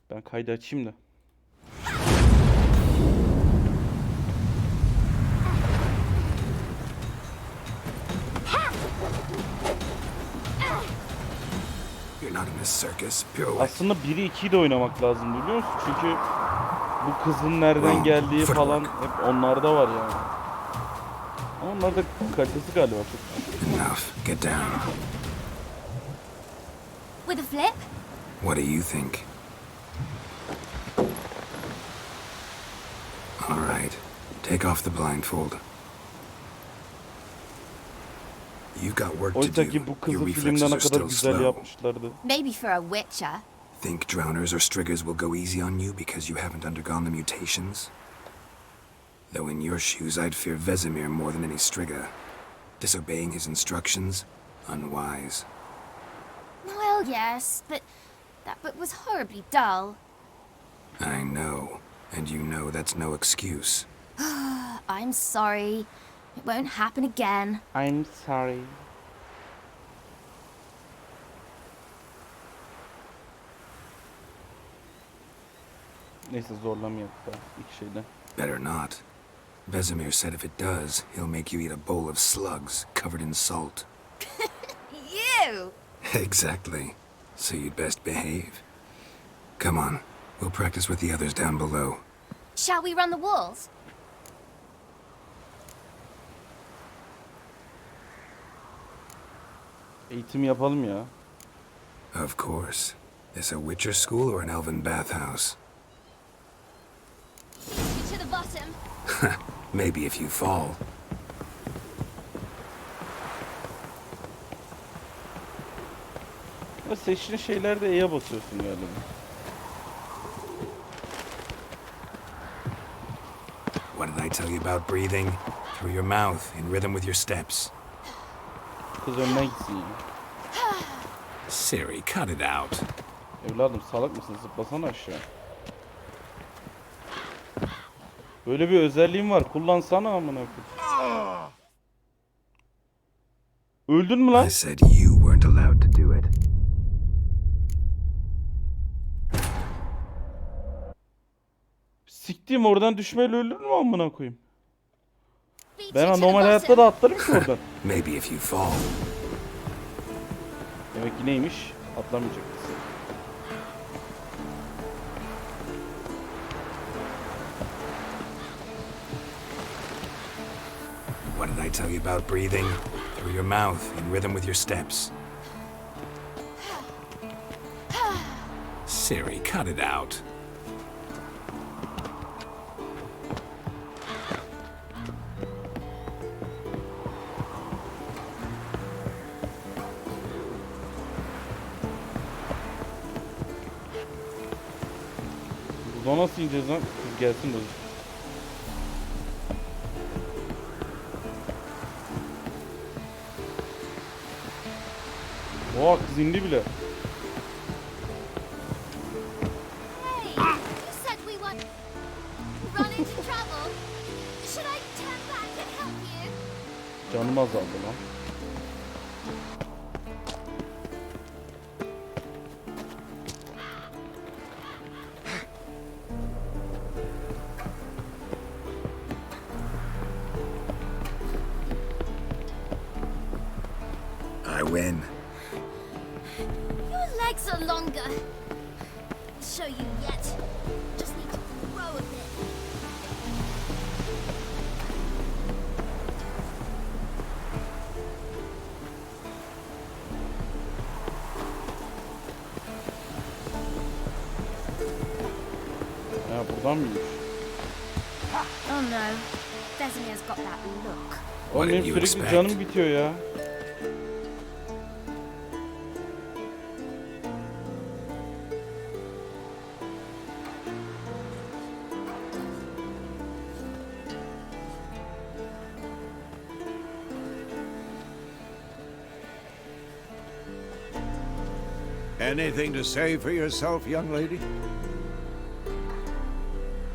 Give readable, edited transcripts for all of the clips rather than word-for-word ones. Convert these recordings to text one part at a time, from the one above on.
Ben kaydı açayım da. Aslında 1'i 2'yi de oynamak lazım biliyor musun? Çünkü bu kızın nereden geldiği falan hep onlarda var yani. Ama onlar da kalitesi galiba çok. Enough. Get down. With a flip? What do you think? All right. Take off the blindfold. You've got work to Oysa do. ki bu Your kızı reflexes filmden ne are kadar still güzel slow. yapmışlardı. Maybe for a witcher. Think drowners or striggers will go easy on you because you haven't undergone the mutations? Though in your shoes, I'd fear Vesemir more than any strigger. Disobeying his instructions, unwise. Well, yes, but that book was horribly dull. I know, and you know that's no excuse. I'm sorry. It won't happen again. I'm sorry. Neyse zorlamayalım da ilk şeyden. Better not. Vesemir said if it does, he'll make you eat a bowl of slugs covered in salt. You! Exactly. So you'd best behave. Come on, we'll practice with the others down below. Shall we run the walls? Eğitim yapalım ya. Of course. This a Witcher school or an elven bathhouse? To the bottom. Maybe if you fall. Ya seçtiğin şeylerde E'ye basıyorsun galiba. What did I tell you about breathing? Through your mouth, in rhythm with your steps. Kız önüne gitsin ya. Siri, cut it out. Evladım salak mısın? Zıplasana aşağı. Böyle bir özelliğim var. Kullansana amına koyayım. Öldün mü lan? I said you weren't allowed to do it. Siktiğim oradan düşmeyle ölür mü amına koyayım? Beat Ben you to the normal hayatta bottom. da atlarım ki oradan. Maybe if you fall. Demek ki neymiş? Atlamayacak. What did I tell you about breathing? Through your mouth, in rhythm with your steps. Siri, cut it out. Buradan nasıl ineceğiz lan? Kız gelsin de. Oha kız indi bile. Hey, you said we want run into trouble. Should I turn back and help you? Canım azaldı lan. I win. Your legs are longer. I'll show you yet. Just need to grow a bit. Ya buradan mıymış? Oh no, Vesemir's got that look. What Oğlum did benim you sürekli expect? canım bitiyor ya. Anything to say for yourself, young lady?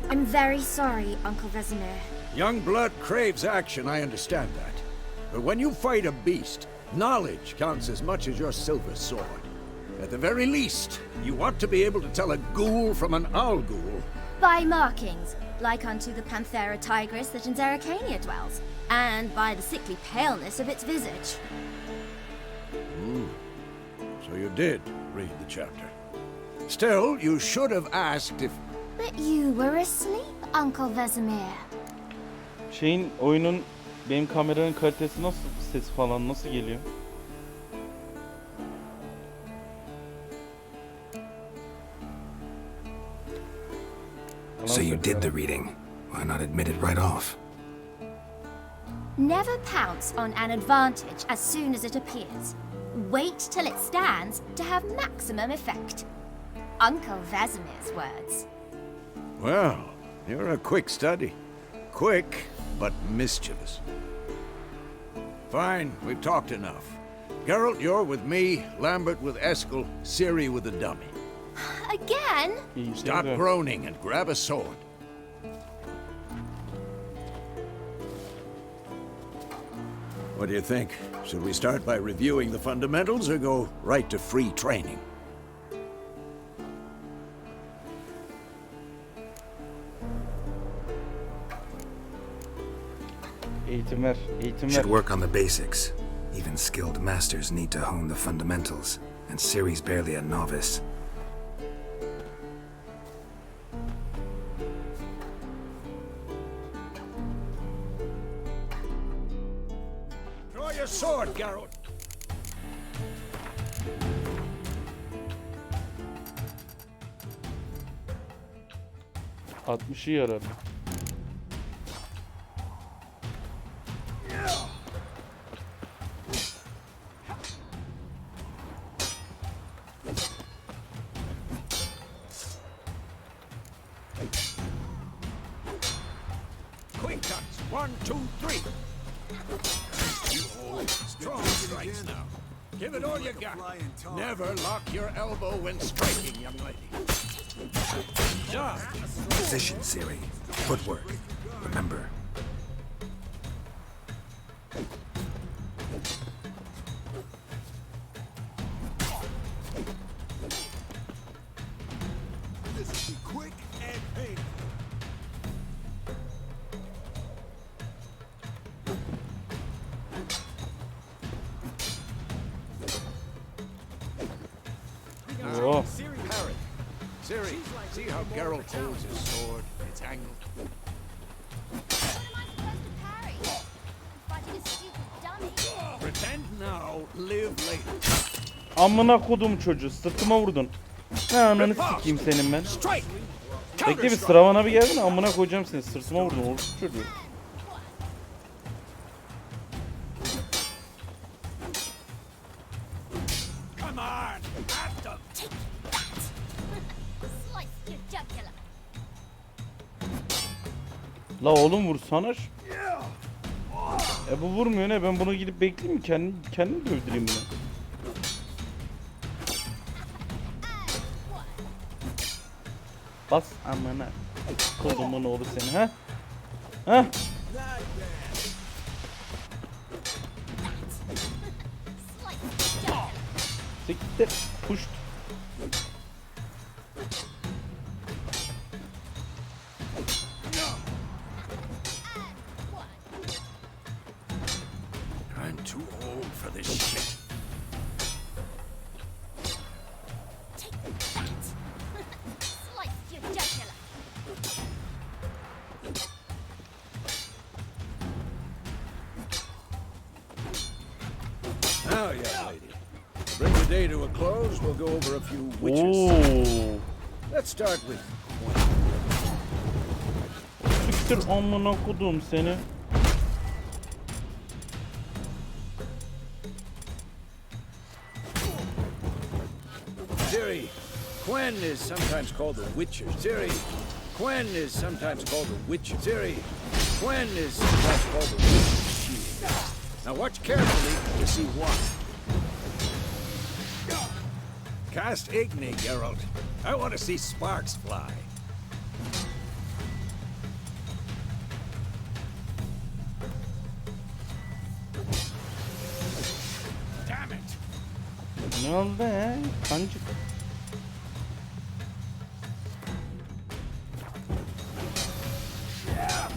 I'm very sorry, Uncle Vesemir. Young blood craves action, I understand that. But when you fight a beast, knowledge counts as much as your silver sword. At the very least, you want to be able to tell a ghoul from an owl ghoul. By markings, like unto the Panthera tigris that in Zerrikania dwells, and by the sickly paleness of its visage. So you did read the chapter. Still, you should have asked if... But you were asleep, Uncle Vesemir. Oyunun benim kameranın kalitesi nasıl, ses falan nasıl geliyor? So you did the reading. Why not admit it right off? Never pounce on an advantage as soon as it appears. Wait till it stands to have maximum effect. Uncle Vesemir's words. Well, you're a quick study. Quick, but mischievous. Fine, we've talked enough. Geralt, you're with me, Lambert with Eskel, Ciri with the dummy. Again? Stop groaning and grab a sword. What do you think? Should we start by reviewing the fundamentals or go right to free training? Eğitim ver, eğitim ver. Should work on the basics. Even skilled masters need to hone the fundamentals, and Ciri's barely a novice. Draw your sword, Geralt. ...60'ı yarar. Quick cuts. 1, 2, 3. Strong strikes now. Give it all you got. Never lock your elbow when striking, young lady. Done. Position, Ciri. Footwork. Remember. This will be quick and painful. Oh. Parry. Ciri, see how Geralt holds his sword? It's angled. What am I supposed to parry? I'm fighting a stupid dummy. Pretend now, live later. Amına kodum çocuğu, sırtıma vurdun. Ne ananı sikeyim senin ben. Strike! Bekle bir sıravana bir geldin, amına koyacağım seni, sırtıma vurdun oğlum çocuğu. Come on! At them! Slice your jugular. La oğlum vursana. Bu vurmuyor ne? Ben bunu gidip bekleyeyim mi? Kendim dövdüreyim bunu. Bas amına. Kodumun oğlu seni ha? Ha? Siktir. Puşt. I'm too old for this shit. Slice your jugular. Now, young lady, to bring the day to a close, we'll go over a few witches. Oo. Let's start with Siktir amına kodum seni. Ciri. Quen is sometimes called the Witcher. Ciri. Quen is sometimes called the Witcher. Ciri. Quen is sometimes called the Witcher's shield. Now watch carefully to see why. Cast Igni, Geralt. I want to see sparks fly. Damn it! Ne? Ne oldu he? Kancık.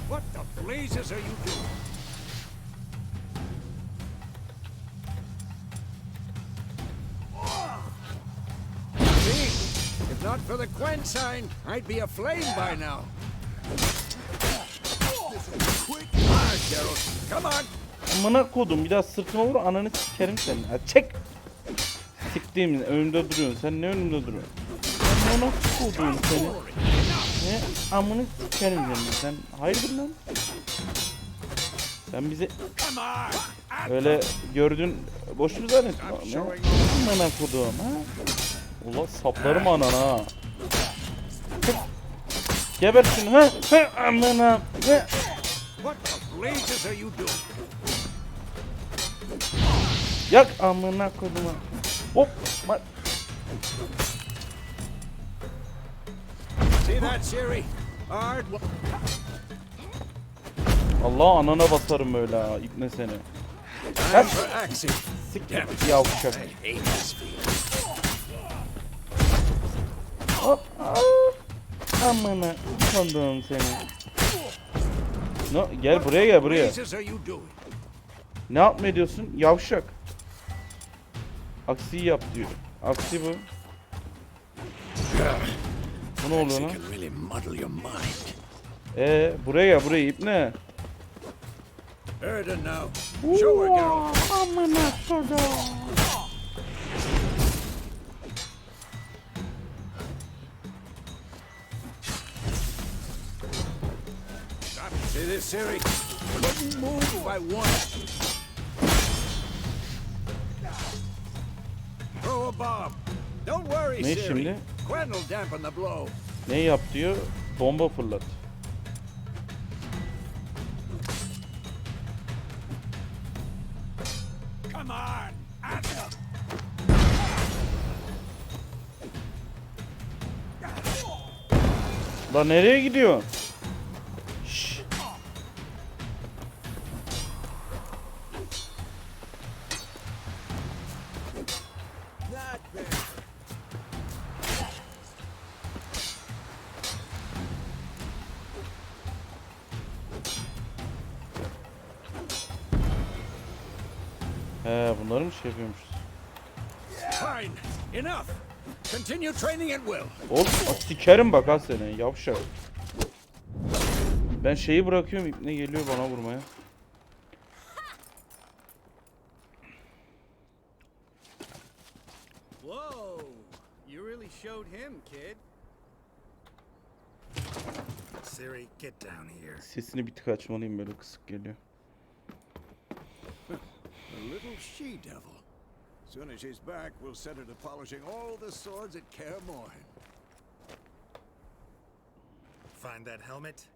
What the blazes are you doing? See? If not for the Quen sign, I'd be aflame by now. Ah, Gerald, come on. Amına kodum bir daha sırtıma vur ananı sikerim seni. Ha, çek. Siktiğim önümde duruyorsun. Sen ne önümde duruyorsun? Amına kodum seni. Ne amını sikerim seni. Sen hayırdır lan? Sen bizi Come on. öyle gördün boş mu zannettin? Ne? Amına kodum ha? Ulan saplarım anana ha. Geber şunu ha? Ha amına. Ha. What the blazes are you doing? Yak amına koduma. Hop. See that, Siri? Hard. Allah anana basarım böyle ha ipne seni. Time for action. Siktir yavşak. I hate this feeling. Hop. Amına kodum seni. No, gel buraya gel buraya. Blazes are you doing? Ne yapma ediyorsun? Yavşak. Aksiyi yap diyor. Aksi bu. Bu ne oluyor lan? Can really muddle your mind. Buraya gel buraya ipne. Heard it now. Show her, Gerald. Amına kodum. See this, Siri? Couldn't move if I wanted. Throw a bomb. Don't worry, Ne Siri. şimdi? Quen will dampen the blow. Ne yap diyor? Bomba fırlat. Come on. Answer. Lan nereye gidiyorsun? Şşş. Not bad. Bunları mı şey yapıyormuşuz? Fine. Enough. Continue training at will. Oğlum sikerim bak ha seni yavşak. Ben şeyi bırakıyorum ipne geliyor bana vurmaya. Whoa! You really showed him, kid. Siri, get down here. Sesini bir tık açmalıyım böyle kısık geliyor. A little she-devil. Soon as she's back, we'll set her to polishing all the swords at Kaer Morhen. Find that helmet?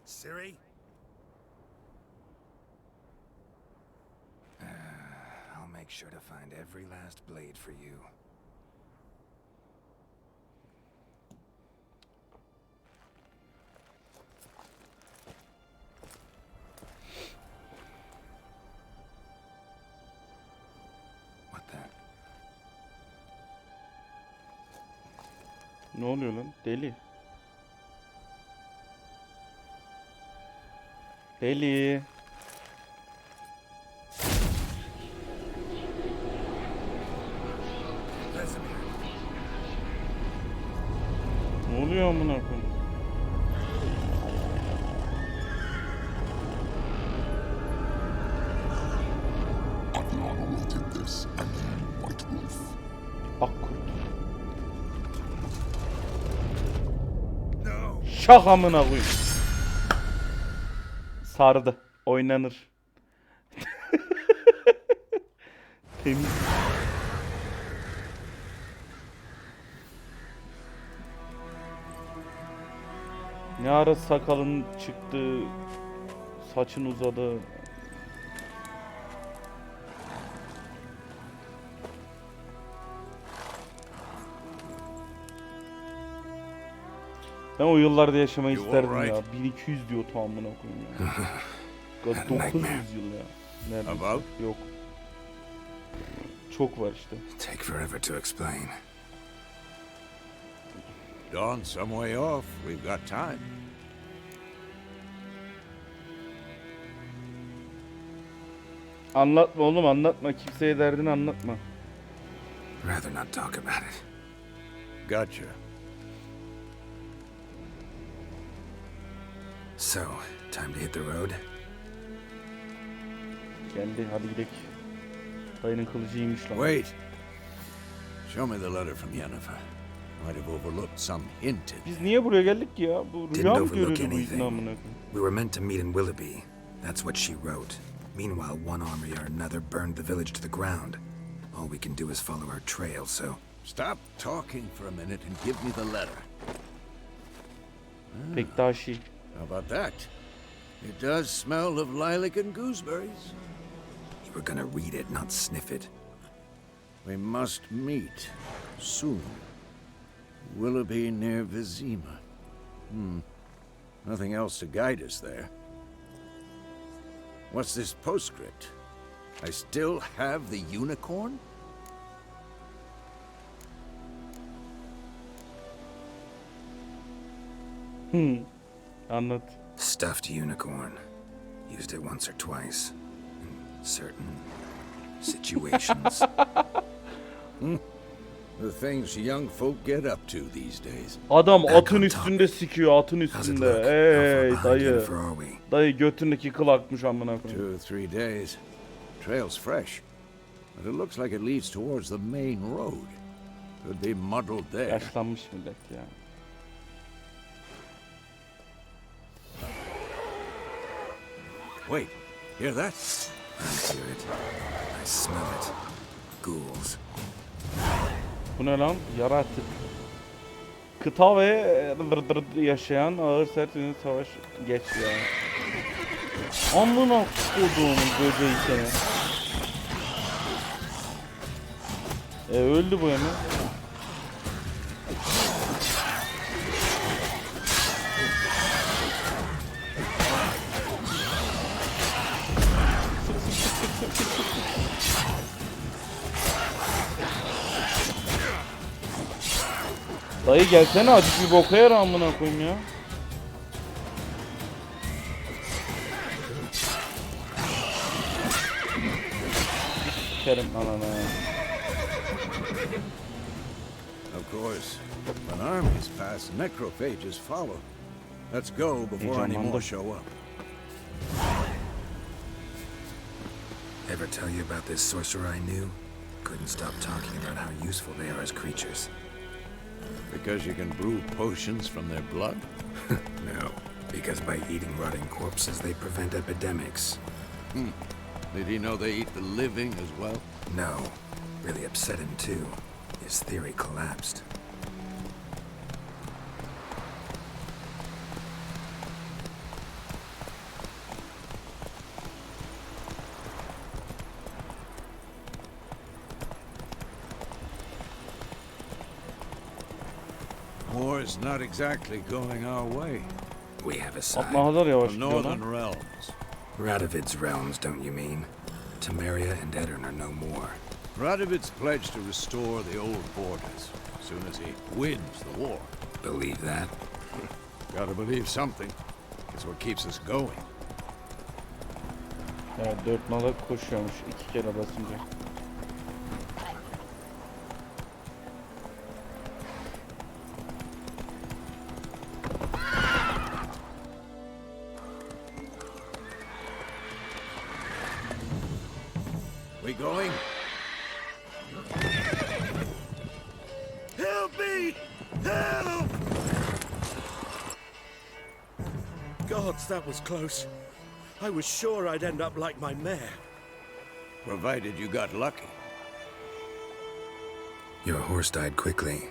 Siri? I'll make sure to find every last blade for you. What the? Ne oluyor lan? Deli. Deli. Ne oluyor amına koyayım? Akkurt. Şah amına koyayım. Sardı. Oynanır. Temiz. Ne ara sakalın çıktı, saçın uzadı. Ben o yıllarda yaşamayı You isterdim alright? ya. 1200 diyor tamamına koyayım ya. Dakika 900 yıl ya. Neredeyse. About? Yok. Çok var işte. Take forever to explain. Dawn some way off. We've got time. Anlatma oğlum, anlatma. Kimseye derdini anlatma. Rather not talk about it. Gotcha. So, time to hit the road? Geldi, hadi gidelim. Dayının kılıcı iyiymiş lan. Wait. Show me the letter from Yennefer. Might have overlooked some hint in Biz niye buraya geldik ki ya? Bu Didn't rüya mı overlook görüyordu bu izin amına anything. koyayım? We were meant to meet in Willoughby. That's what she wrote. Meanwhile, one army or another burned the village to the ground. All we can do is follow her trail, so... Stop talking for a minute and give me the letter. Bektaşi. How about that? It does smell of lilac and gooseberries. You were gonna read it, not sniff it. We must meet soon. Willoughby near Vizima. Nothing else to guide us there. What's this postscript? I still have the unicorn? Anlat. Stuffed unicorn. Used it once or twice. In certain situations. The things young folk get up to these days. Adam Back atın on üstünde sikiyor, atın How's it üstünde. look? How far Ey behind dayı. Yennefer are we? Dayı götündeki kıl akmış amına koyayım. 2 or 3 days. Trail's fresh. But it looks like it leads towards the main road. Could be muddled there. Yaşlanmış millet ya. Wait, hear that? I hear it. I smell it. Ghouls. Bu ne lan? Yaratık. Kıta ve yaşayan ağır sert ünlü savaş geç ya. Amına koduğum böceği seni. Öldü bu hemen. Dayı gelsene, acık bir boka yara amına koyayım ya. Sikerim anana. Of course. When armies pass, necrophages follow. Let's go before any more show up. Ever tell you about this sorcerer I knew? Couldn't stop talking about how useful they are as creatures. Because you can brew potions from their blood? No, because by eating rotting corpses, they prevent epidemics. Did he know they eat the living as well? No, really upset him too. His theory collapsed. War's not exactly going our way. We have a side. Atma kadar yavaş The gidiyor northern lan. realms. Radovid's realms, don't you mean? Temeria and Edirn are no more. Radovid's pledged to restore the old borders as soon as he wins the war. Believe that? Gotta believe something. It's what keeps us going. Ya 4 nala koşuyormuş 2 kere basınca. We going? Help me! Help! Gods, that was close. I was sure I'd end up like my mare. Provided you got lucky. Your horse died quickly,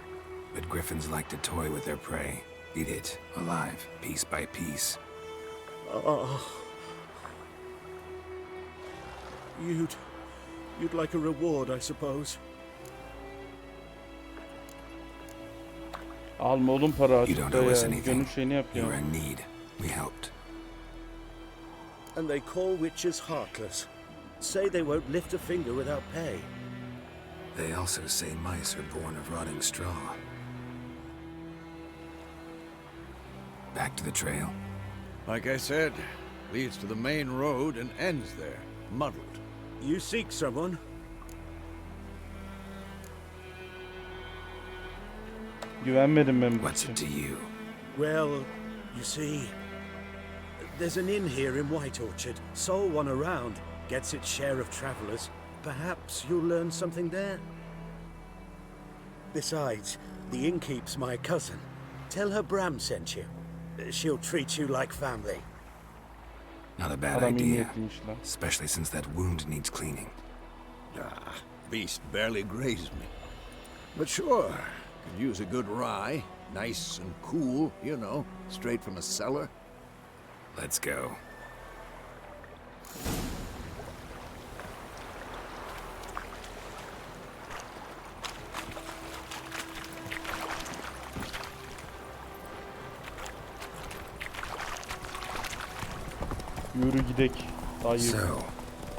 but griffins like to toy with their prey. Eat it, alive, piece by piece. Oh. You'd like a reward, I suppose. Alma oğlum para You artık don't da owe us ya. anything. Gönül şeyini yap You ya. were in need. We helped. And they call witches heartless. Say they won't lift a finger without pay. They also say mice are born of rotting straw. Back to the trail. Like I said, leads to the main road and ends there, muddled. You seek someone? Güvenmedim ben bu What's işe. it to you? Well, you see, there's an inn here in White Orchard. Sole one around, gets its share of travelers. Perhaps you'll learn something there. Besides, the innkeep's my cousin. Tell her Bram sent you. She'll treat you like family. Not a bad Adam iyi idea. niyetliymiş lan. Especially since that wound needs cleaning. Ah, beast barely grazed me. But sure, could use a good rye. Nice and cool, you know, straight from a cellar. Let's go. Yürü gidek. Dayı. So,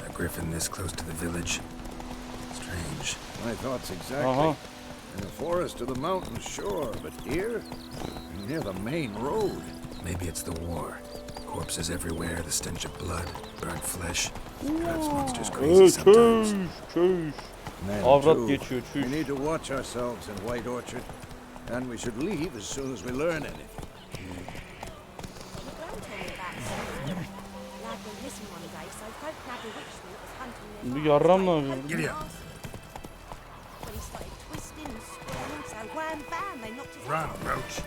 a griffin this close to the village? Strange. My thoughts exactly. Aha. In the forest or the mountains, sure, but here, near the main road. Maybe it's the war. Corpses everywhere, the stench of blood, burnt flesh. Drives monsters crazy sometimes. Çüş. Men Avrat too. geçiyor, We çüş. need to watch ourselves in White Orchard, and we should leave as soon as we learn anything. Bu yarram ne yapıyor? Giddy up. Run, Roach.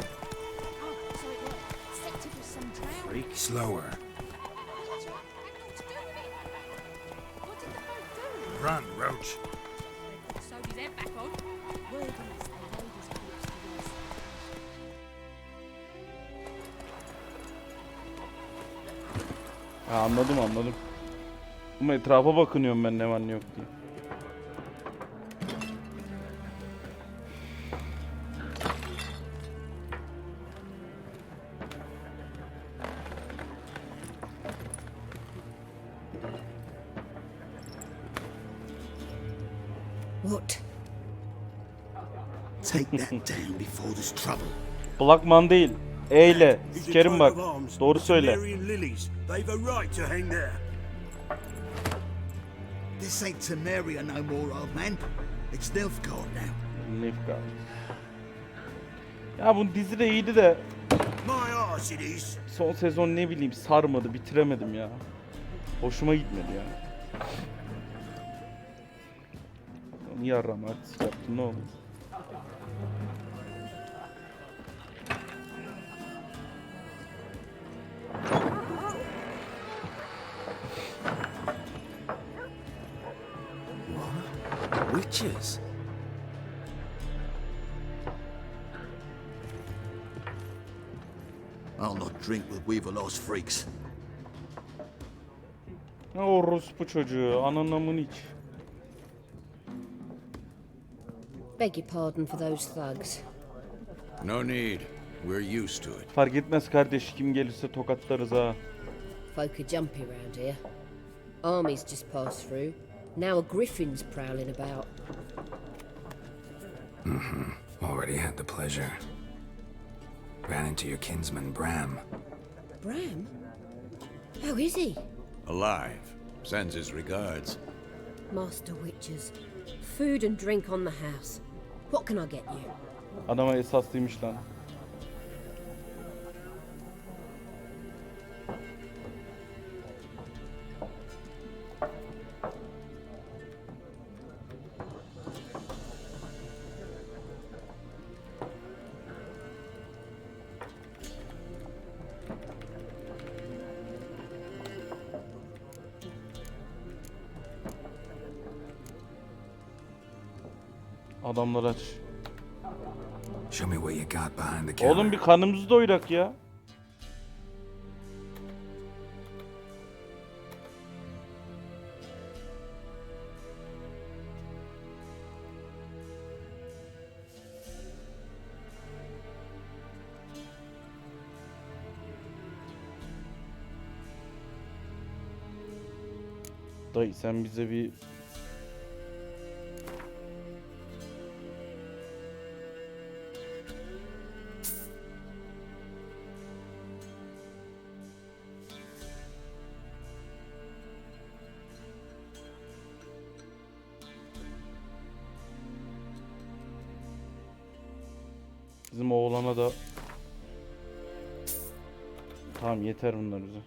Freak. Slower. Run, Roach. Ha, anladım. Ama etrafa bakınıyorum ben ne var ne yok diye. What? Take that down before there's trouble. Blackman değil. Eyle. He's a Sikerim coat bak. of arms, Doğru söyle. Temerian lilies. They've a right to hang there. This ain't Temeria no more, old man. It's Nilfgaard now. Nilfgaard. Ya bu dizi de iyiydi de My arse it is. son sezon ne bileyim sarmadı, bitiremedim ya. Hoşuma gitmedi ya. Niye arama artist yaptın ne oldu? Witches? I'll not drink with Weaverlost freaks. Ne orospu çocuğu, ananamın iç. Beg your pardon for those thugs. No need. We're used to it. Fark etmez kardeş, kim gelirse tokatlarız ha. Folk are jumpy round here. Armies just passed through. Now a griffin's prowling about. Already had the pleasure. Ran into your kinsman, Bram. Bram? How is he? Alive. Sends his regards. Master Witchers. Food and drink on the house. What can I get you? Adama esaslıymış lan. Adamlar aç. Show me what you got behind the counter. Oğlum bir kanımızı doyurak ya. Dayı sen bize bir... Bizim oğlana da... Tamam yeter bunlar bize.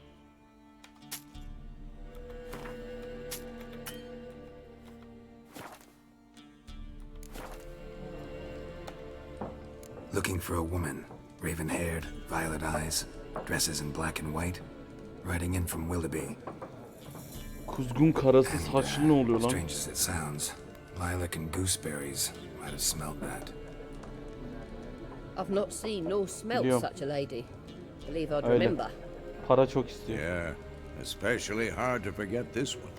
Looking for a woman, raven-haired, violet eyes, dresses in black and white, writing in from Willoughby. Kuzgun karası saçlı ne oluyor lan? Strange as it sounds, lilac and gooseberries might have smelled that. I've not seen nor smelt Biliyorum. such a lady. Believe I'd Öyle. remember. Para çok istiyor. Yeah, especially hard to forget this one.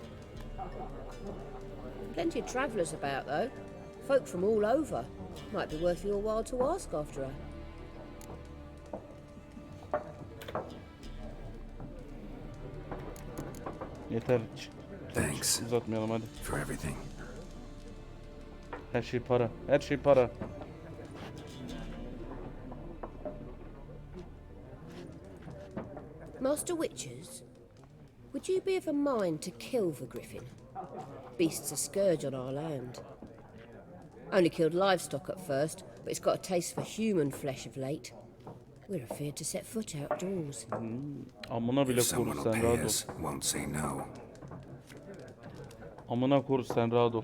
Plenty of travellers about, though. Folk from all over. Might be worth your while to ask after her. Yeter. Thanks Uzatmayalım hadi. for everything. Her şey para. Her şey para. Master Witchers, would you be of a mind to kill the griffin? Beast's a scourge on our land. Only killed livestock at first, but it's got a taste for human flesh of late. We're afeard to set foot outdoors. Amına bile If koru someone will sen pay rahat ol. us, won't say no. Amına koru sen rahat ol.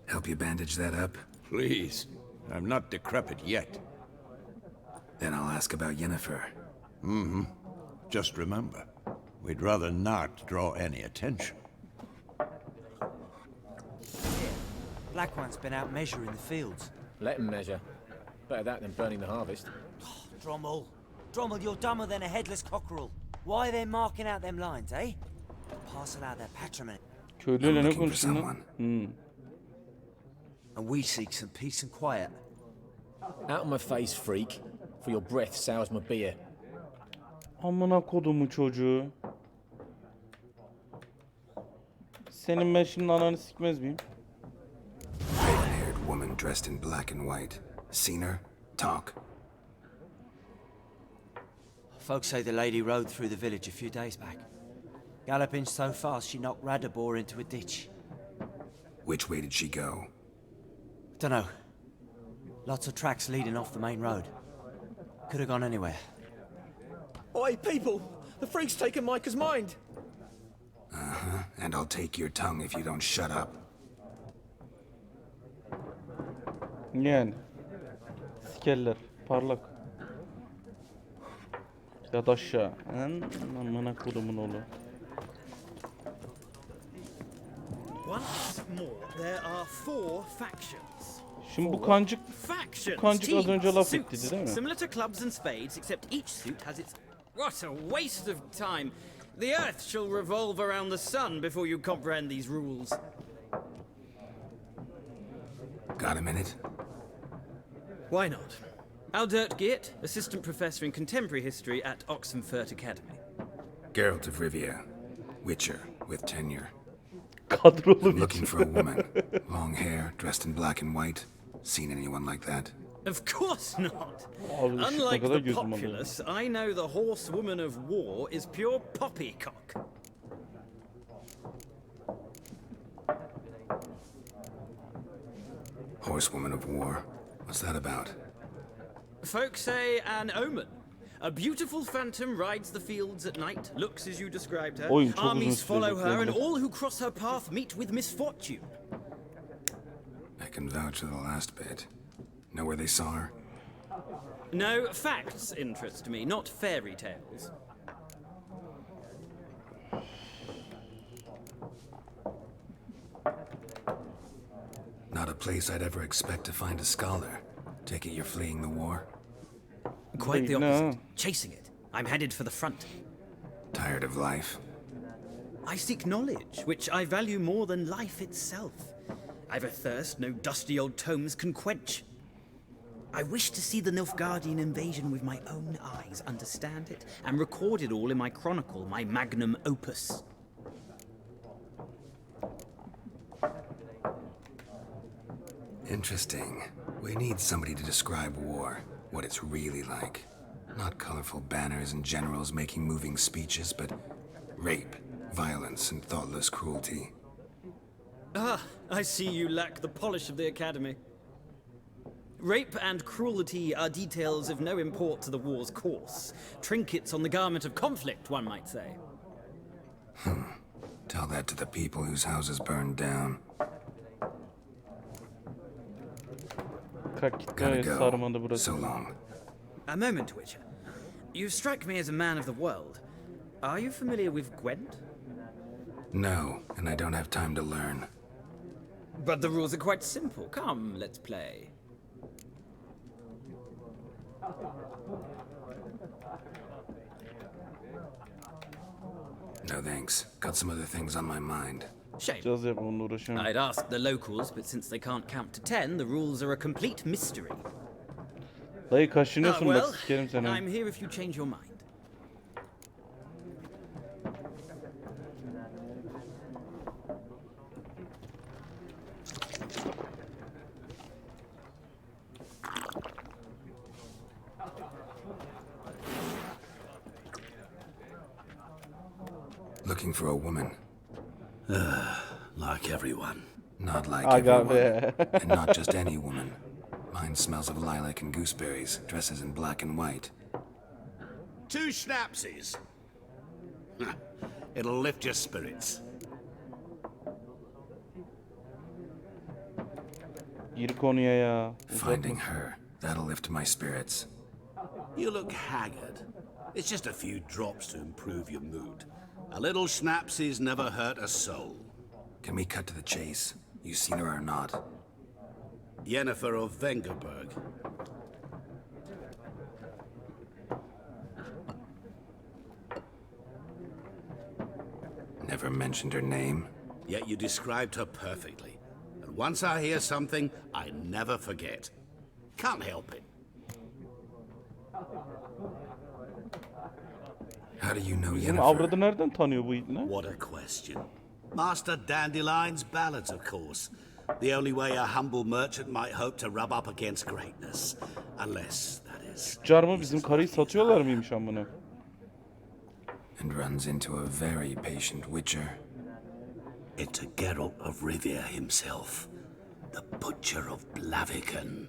Help you bandage that up? Please, I'm not decrepit yet. Then I'll ask about Yennefer. Just remember, we'd rather not draw any attention. Black One's been out measuring the fields. Let him measure. Better that than burning the harvest. Drommel. Drommel, you're dumber than a headless cockerel. Why are they marking out them lines, eh? Parcel out their patrimony. Köylüyle ne looking for konuştun lan? someone. And we seek some peace and quiet. Out of my face, freak. For your breath sours my beer. Amına kodumu çocuğu. Senin ben şimdi ananı sikmez miyim? Raven-haired woman dressed in black and white. Seen her? Talk. Folks say the lady rode through the village a few days back. Galloping so fast she knocked Radabor into a ditch. Which way did she go? Dunno. Lots of tracks leading off the main road. Could have gone anywhere. Oi, people! The freak's taken Micah's mind! And I'll take your tongue if you don't shut up. Yani. Sikerler. Parlak. Yat aşağı. Amına kodumun oğlu. Once more, there are 4 factions. Şimdi bu kancık Factions, kancık az önce laf teams, etti değil mi? Similar to clubs and spades, except each suit has its... What a waste of time! The earth shall revolve around the sun before you comprehend these rules. Got a minute? Why not? Aldert Geert, Assistant Professor in Contemporary History at Oxenfurt Academy. Geralt of Rivia. Witcher, with tenure. Kadrolu bir Looking for a woman. Long hair, dressed in black and white. Seen anyone like that? Of course not! Abi ışık ne Unlike kadar the gözüm alıyor. populace, I know the horsewoman of war is pure poppycock. Horsewoman of war. What's that about? Folks say an omen. A beautiful phantom rides the fields at night, looks as you described her. Oyun çok uzun Armies follow sürecek her, and belli. all who cross her path meet with misfortune. I can vouch for the last bit. Know where they saw her? No, facts interest me, not fairy tales. Not a place I'd ever expect to find a scholar. Take it you're fleeing the war? Quite the No. opposite. Chasing it. I'm headed for the front. Tired of life? I seek knowledge, which I value more than life itself. I've a thirst no dusty old tomes can quench. I wish to see the Nilfgaardian invasion with my own eyes, understand it, and record it all in my chronicle, my magnum opus. Interesting. We need somebody to describe war, what it's really like. Not colorful banners and generals making moving speeches, but rape, violence, and thoughtless cruelty. Ah, I see you lack the polish of the Academy. Rape and cruelty are details of no import to the war's course. Trinkets on the garment of conflict, one might say. Tell that to the people whose houses burned down. Gotta go. So long. A moment, Witcher. You strike me as a man of the world. Are you familiar with Gwent? No, and I don't have time to learn. But the rules are quite simple. Come, let's play. No thanks. Got some other things on my mind. Shame. Caz yap onunla uğraşamam. I'd ask the locals, but since they can't count to 10, the rules are a complete mystery. Dayı kaşınıyorsun well, bak sikerim seni. I'm here if you change your mind. Looking for a woman. Like everyone. Not like Aga everyone. be. And not just any woman. Mine smells of lilac and gooseberries, dresses in black and white. 2 schnapsies. It'll lift your spirits. Gir konuya ya. Finding her, that'll lift my spirits. You look haggard. It's just a few drops to improve your mood. A little schnapsies never hurt a soul. Can we cut to the chase? You seen her or not? Yennefer of Vengerberg. Never mentioned her name. Yet you described her perfectly. And once I hear something, I never forget. Can't help it. How do you know Bizim Yennefer? avradı nereden tanıyor bu itne? What a question. Master Dandelion's ballads, of course. The only way a humble merchant might hope to rub up against greatness. Unless, that is... Car mı bizim karıyı satıyorlar mıymış amına? And runs into a very patient witcher. It's a Geralt of Rivia himself. The Butcher of Blaviken.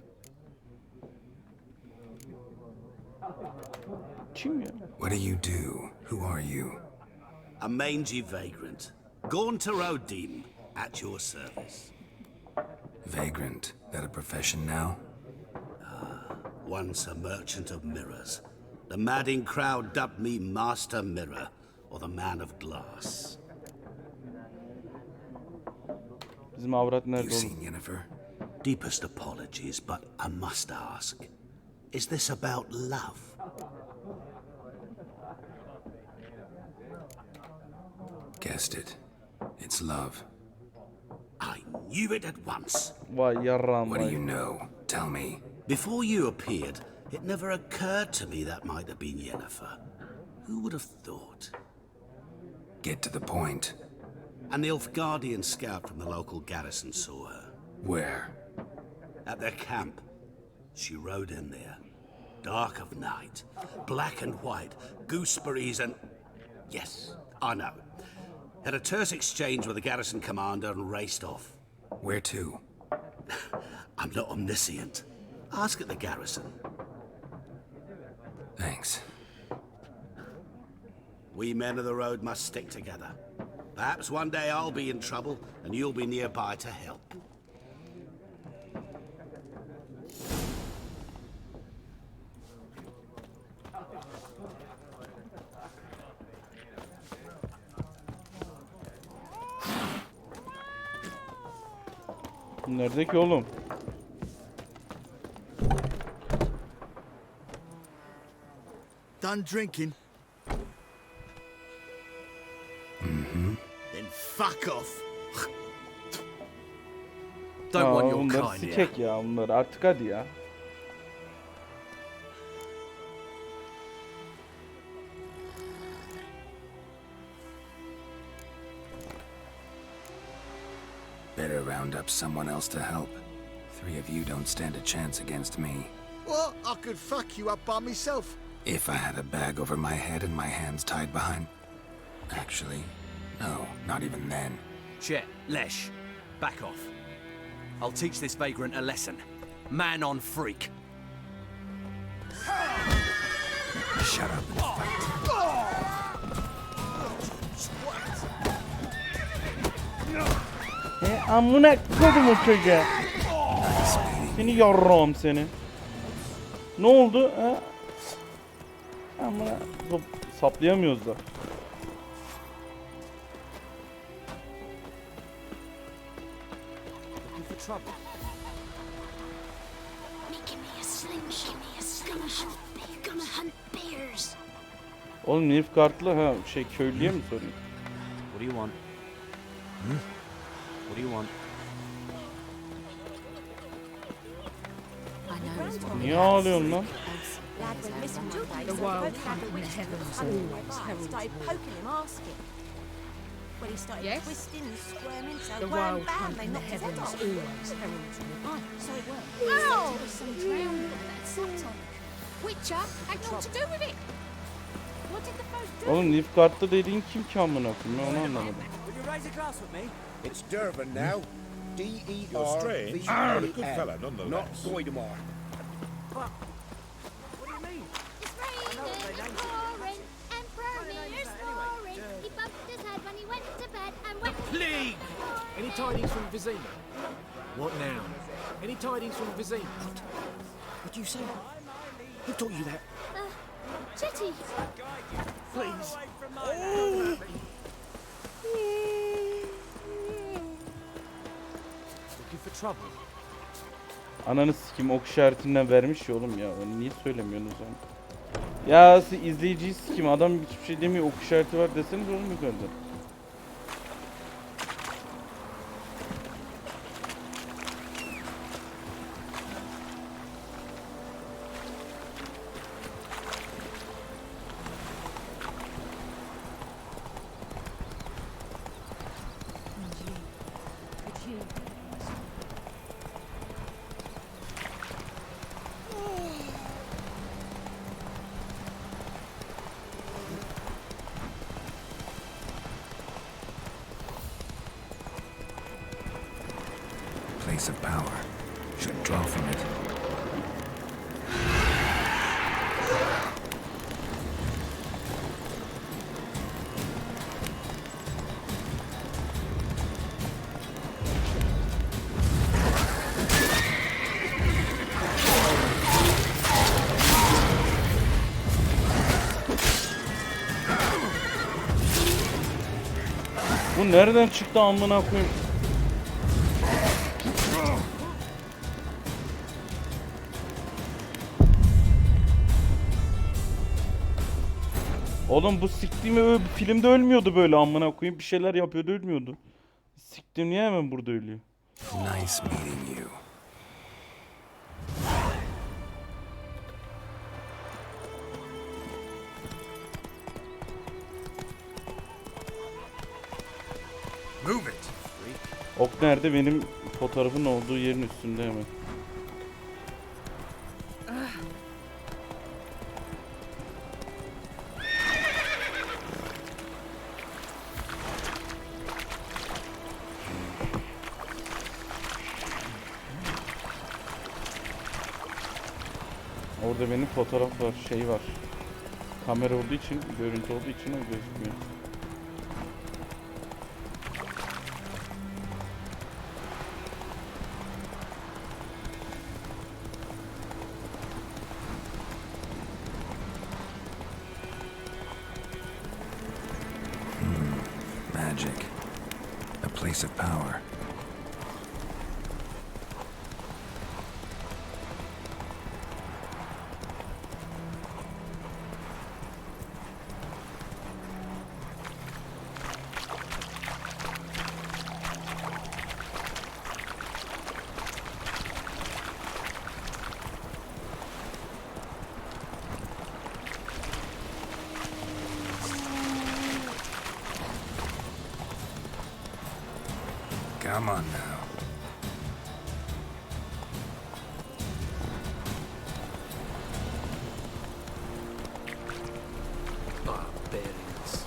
Kim ya? What do you do? Who are you? A mangy vagrant. Gaunter O'Deem, at your service. Vagrant. That a profession now? Once a merchant of mirrors. The madding crowd dubbed me Master Mirror, or the Man of Glass. Bizim avrat You nerede seen oğlum? Yennefer? Deepest apologies, but I must ask. Is this about love? Guessed it. It's love. I knew it at once. Vay yarrağım What do vay. you know? Tell me. Before you appeared, it never occurred to me that might have been Yennefer. Who would have thought? Get to the point. A Nilfgaardian scout from the local garrison saw her. Where? At their camp. She rode in there. Dark of night. Black and white. Gooseberries and... Yes, I know. Had a terse exchange with the garrison commander and raced off. Where to? I'm not omniscient. Ask at the garrison. Thanks. We men of the road must stick together. Perhaps one day I'll be in trouble and you'll be nearby to help. Nerede ki oğlum? Done drinking? Then fuck off. Aa, onları sikek ya onları artık hadi ya. Better round up someone else to help. 3 of you don't stand a chance against me. What? I could fuck you up by myself. If I had a bag over my head and my hands tied behind... Actually, no, not even then. Chet, Lesh, back off. I'll teach this vagrant a lesson. Man on freak. Shut up and fight. Amına koydum o çocuğa. Seni yarrağım seni. Ne oldu? Ha? Amına saplayamıyoruz da. Oğlum Nilfgaard'lı ha köylüye mi sorayım? What do you want? What do you want? Niye ağlıyorsun lan? The wild hunt in the heavens always heralds When he started Yes? twisting and squirming, so the wham, wild bam, hunt they in the knocked his head heavens off. always heralds So it worked. Ow! Some drowning on that subtonic. Witcher had naught to do with it. What did the first do? Oğlum Nilfgaard'lı dediğin kim ki amına koyayım? Ben onu anlamadım. Would you raise a glass with me? It's Dervin now. You're strange, but a good fella nonetheless. Not Voidemar. What do you mean? It's raining and pouring and Bromir's snoring. He bumped his head when he went to bed and went Plague! Any tidings from Vizima? What now? Any tidings from Vizima? What do you say? Who taught you that? Chetty. Please. Looking for trouble? Ananı sikim ok işaretinden vermiş ya oğlum ya. Onu niye söylemiyorsunuz yani? Ya siz izleyiciyi sikim. Adam hiçbir şey demiyor. Ok işareti var deseniz oğlum yukarıda. Place of power. Should draw from it. Bu nereden çıktı amına koyayım? Oğlum bu siktiğimi filmde ölmüyordu böyle amına koyayım. Bir şeyler yapıyordu ölmüyordu. Siktim niye hemen burada ölüyor? Nice meeting you. Move it. Ok nerede? Benim fotoğrafın olduğu yerin üstünde hemen. Orada benim fotoğraf var, şey var. Kamera olduğu için, görüntü olduğu için o gözükmüyor. Magic. A place of power. Come on now. Barbarians.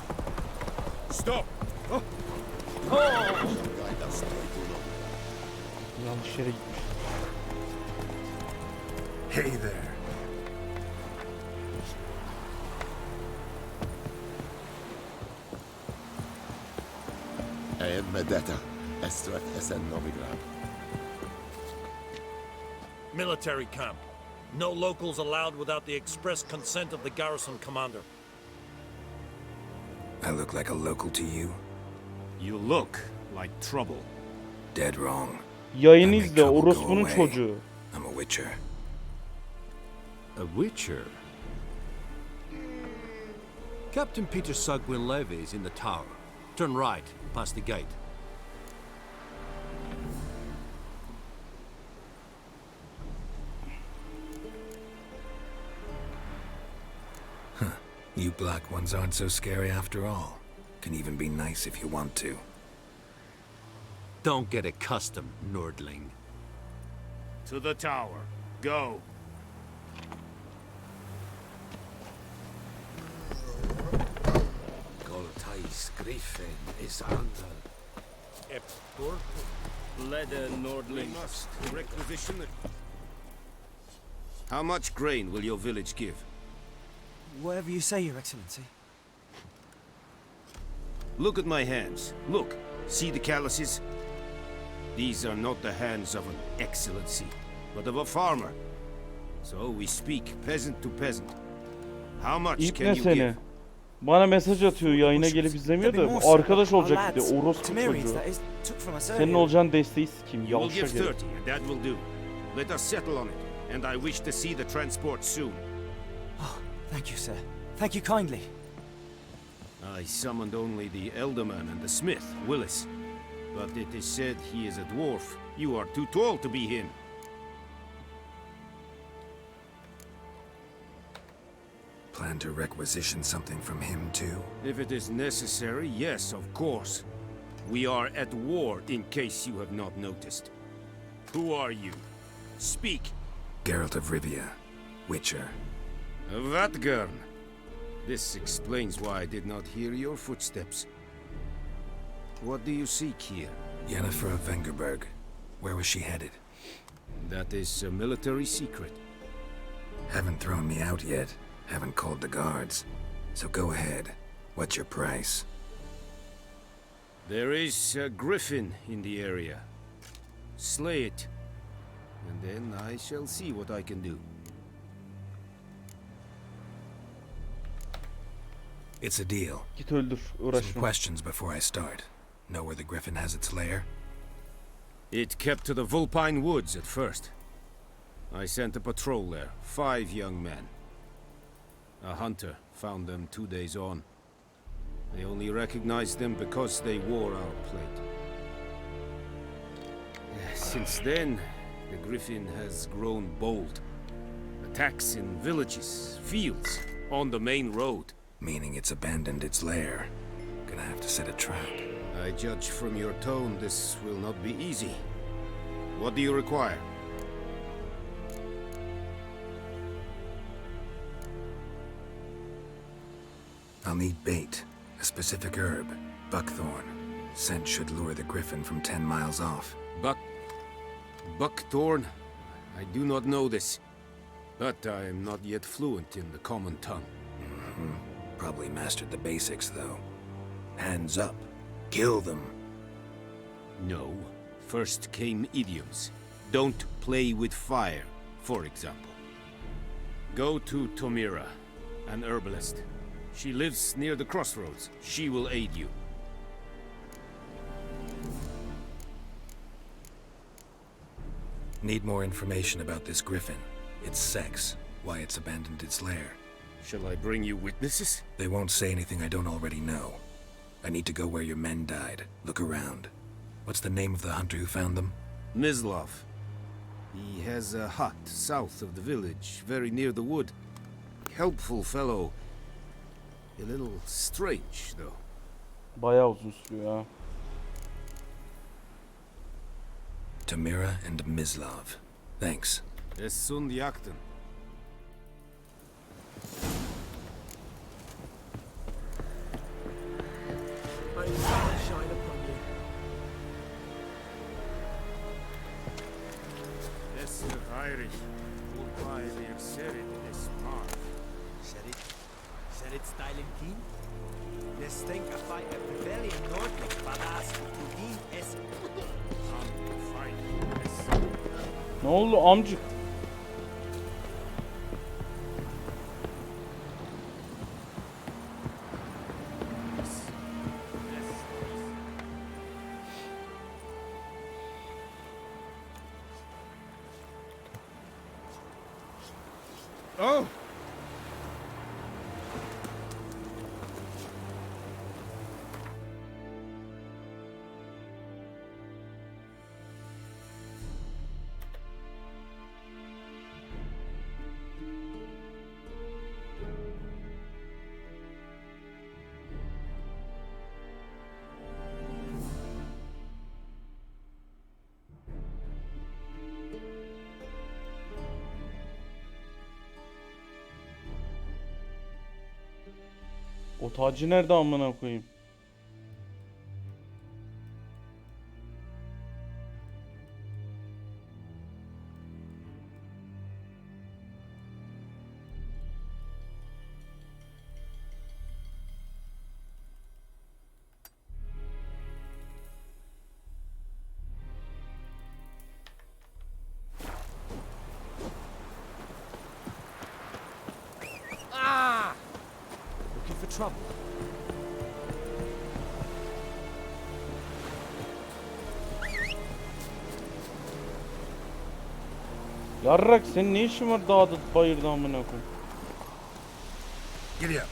Stop! Yanlış yere gitmiş. Hey there. Military camp. No locals allowed without the express consent of the garrison commander. I look like a local to you? You look like trouble. Dead wrong. Yayını I make izle, trouble go orospunun away. çocuğu. I'm a witcher. A witcher? Captain Peter Sugwin Levy is in the tower. Turn right, past the gate. You black ones aren't so scary after all. Can even be nice if you want to. Don't get accustomed, Nordling. To the tower. Go. Goltais Griffin is under. Eptor. Leder Nordling. Must requisition it. How much grain will your village give? Whatever you say, Your Excellency. Look at my hands. Look. See the calluses? These are not the hands of an excellency, but of a farmer. So we speak peasant to peasant. How much İlk can ne you seni? give? Bana mesaj atıyor, yayına gelip izlemiyor da arkadaş olacak dedi, orospu çocuğu. Senin olacağın desteği sikeyim, You will yavşa give gel. 30, and that will do. Let us settle on it, and I wish to see the transport soon. Oh, thank you, sir. Thank you kindly. I summoned only the Elderman and the smith, Willis. But it is said he is a dwarf. You are too tall to be him. Plan to requisition something from him too? If it is necessary, yes, of course. We are at war, in case you have not noticed. Who are you? Speak. Geralt of Rivia, Witcher. Vatgern. This explains why I did not hear your footsteps. What do you seek here? Yennefer of Vengerberg. Where was she headed? That is a military secret. Haven't thrown me out yet. Haven't called the guards. So go ahead. What's your price? There is a griffin in the area. Slay it. And then I shall see what I can do. It's a deal. Git öldür, Some uğraşma. questions before I start. Know where the griffin has its lair? It kept to the Vulpine Woods at first. I sent a patrol there, 5 young men. A hunter found them 2 days on. They only recognized them because they wore our plate. Since then, the griffin has grown bold. Attacks in villages, fields, on the main road. Meaning it's abandoned its lair. Gonna have to set a trap. I judge from your tone this will not be easy. What do you require? I'll need bait, a specific herb, buckthorn. Scent should lure the griffin from 10 miles off. Buckthorn? I do not know this. But I am not yet fluent in the common tongue. Probably mastered the basics, though. Hands up. Kill them. No. First came idioms. Don't play with fire, for example. Go to Tomira, an herbalist. She lives near the crossroads. She will aid you. Need more information about this griffin. Its sex, why it's abandoned its lair. Shall I bring you witnesses? They won't say anything I don't already know. I need to go where your men died. Look around. What's the name of the hunter who found them? Mislav. He has a hut south of the village, very near the wood. Helpful fellow. A little strange, though. Bayağı uzun sürüyor ha. Tamira and Mislav. Thanks. Sund yaktın. May the sun shine upon you. Es Heinrich. Goodbye, wir serit es smart. Serit styling keen? Let's think a fight at Rebellion Nordlich, Balas, Tudin, es. Ne oldu amcık? Oh! O tacı nerede amına koyayım? Looking for trouble? Yarrak senin ne işin var dağda bayırda amına koyayım? Giddy up.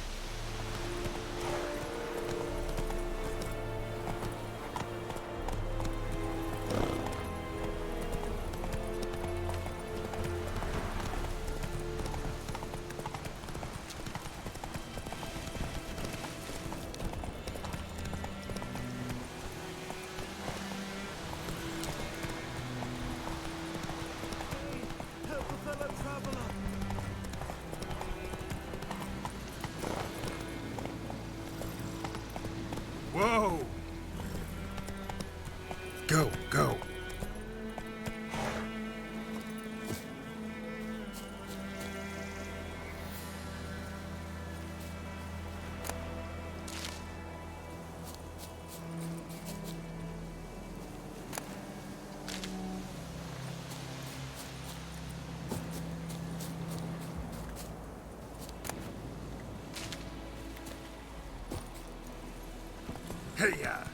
Whoa! Go, go. Hey-ya!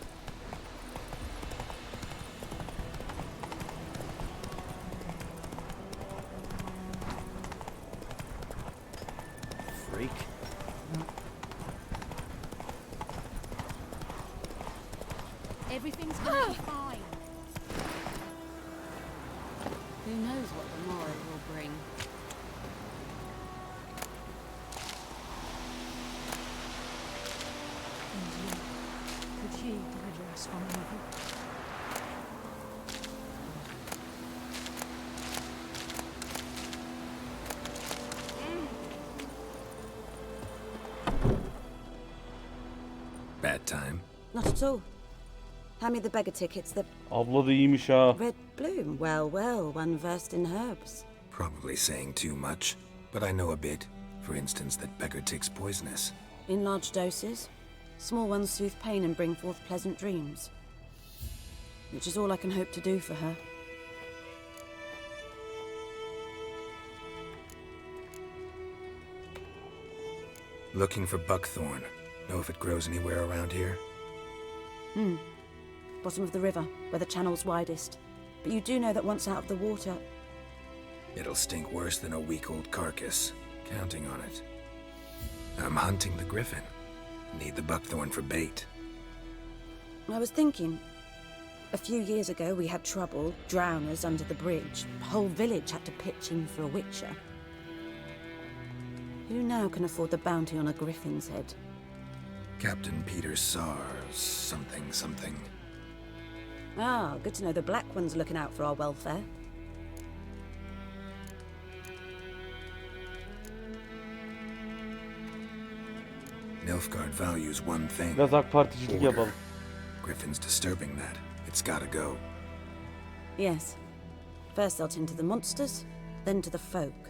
Freak. Everything's gonna be fine. Who knows what the morrow will bring? And you, could ye deliver us from evil? Bad time. Not at all. Hand me the beggar tickets, the Abla da iyiymiş ha. red bloom. Well, well, one versed in herbs. Probably saying too much, but I know a bit. For instance, that beggar tick's poisonous. In large doses. Small ones soothe pain and bring forth pleasant dreams. Which is all I can hope to do for her. Looking for buckthorn. Know if it grows anywhere around here? Bottom of the river, where the channel's widest. But you do know that once out of the water... It'll stink worse than a week-old carcass. Counting on it. I'm hunting the griffin. Need the buckthorn for bait. I was thinking... A few years ago we had trouble, drowners under the bridge. The whole village had to pitch in for a witcher. Who now can afford the bounty on a griffin's head? Captain Peter Sars, something. Ah, good to know the Black One's looking out for our welfare. Nilfgaard values one thing. Biraz AK Particilik Order. yapalım. Griffin's disturbing that. It's gotta go. Yes. First they'll tend to the monsters, then to the folk.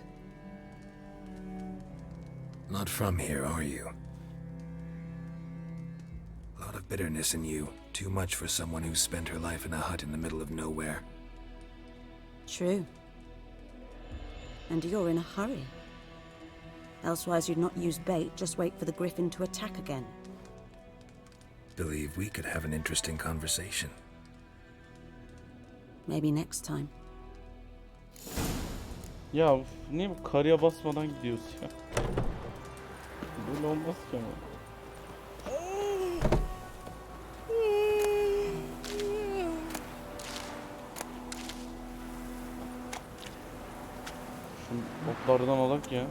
Not from here, are you? A lot of bitterness in you. Too much for someone who spent her life in a hut in the middle of nowhere. True. And you're in a hurry. Elsewise you'd not use bait, just wait for the griffin to attack again. Believe we could have an interesting conversation. Maybe next time. Ya niye bu karıya basmadan gidiyoruz ya? Böyle olmaz ki ama. Şu oklardan alak ya.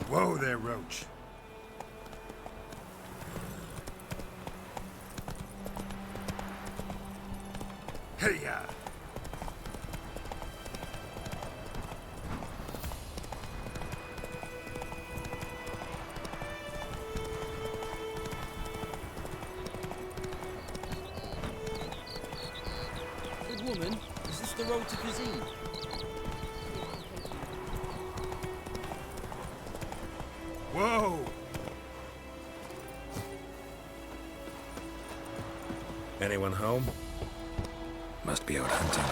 Whoa there, Roach. Hey-ya! Good woman, is this the road to cuisine? Whoa! Anyone home? Must be out hunting.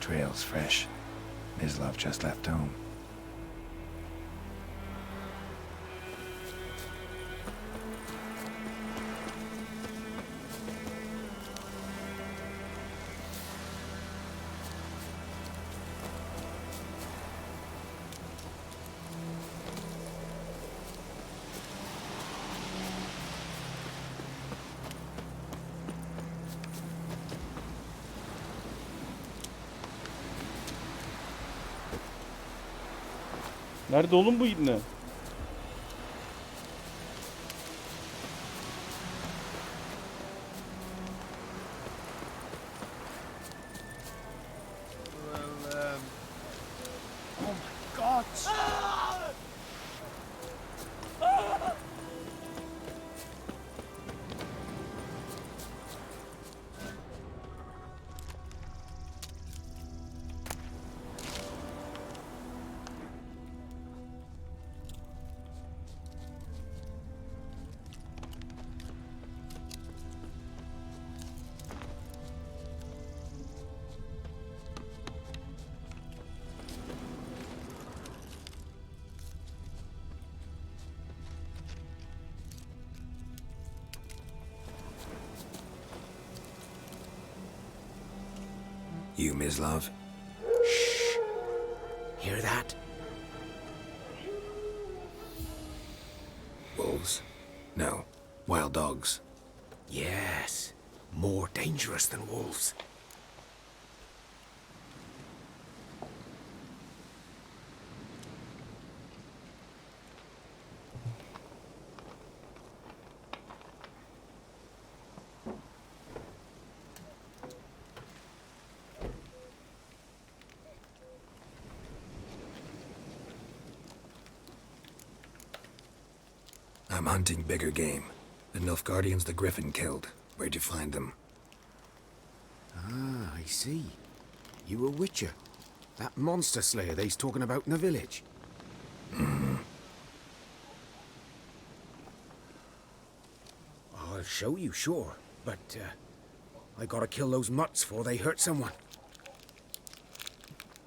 Trail's fresh. Mislav just left home. Nerede oğlum bu ibne? Oh my God! You, Mislav? Shh. Hear that? Wolves? No. Wild dogs. Yes. More dangerous than wolves. I'm hunting bigger game. The Nilfgaardians the Griffin killed. Where'd you find them? Ah, I see. You a witcher. That monster slayer they's talking about in the village. Mm-hmm. I'll show you, sure. But, I gotta kill those mutts before they hurt someone.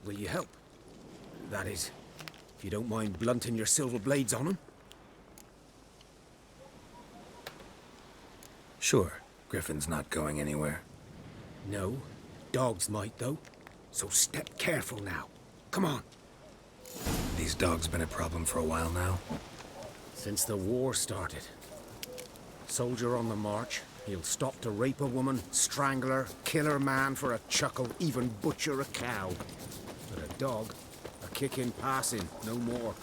Will you help? That is, if you don't mind blunting your silver blades on them. Sure. Griffin's not going anywhere. No. Dogs might, though. So step careful now. Come on. These dogs been a problem for a while now? Since the war started. Soldier on the march, he'll stop to rape a woman, strangle her, kill her man for a chuckle, even butcher a cow. But a dog, a kick in passing, no more.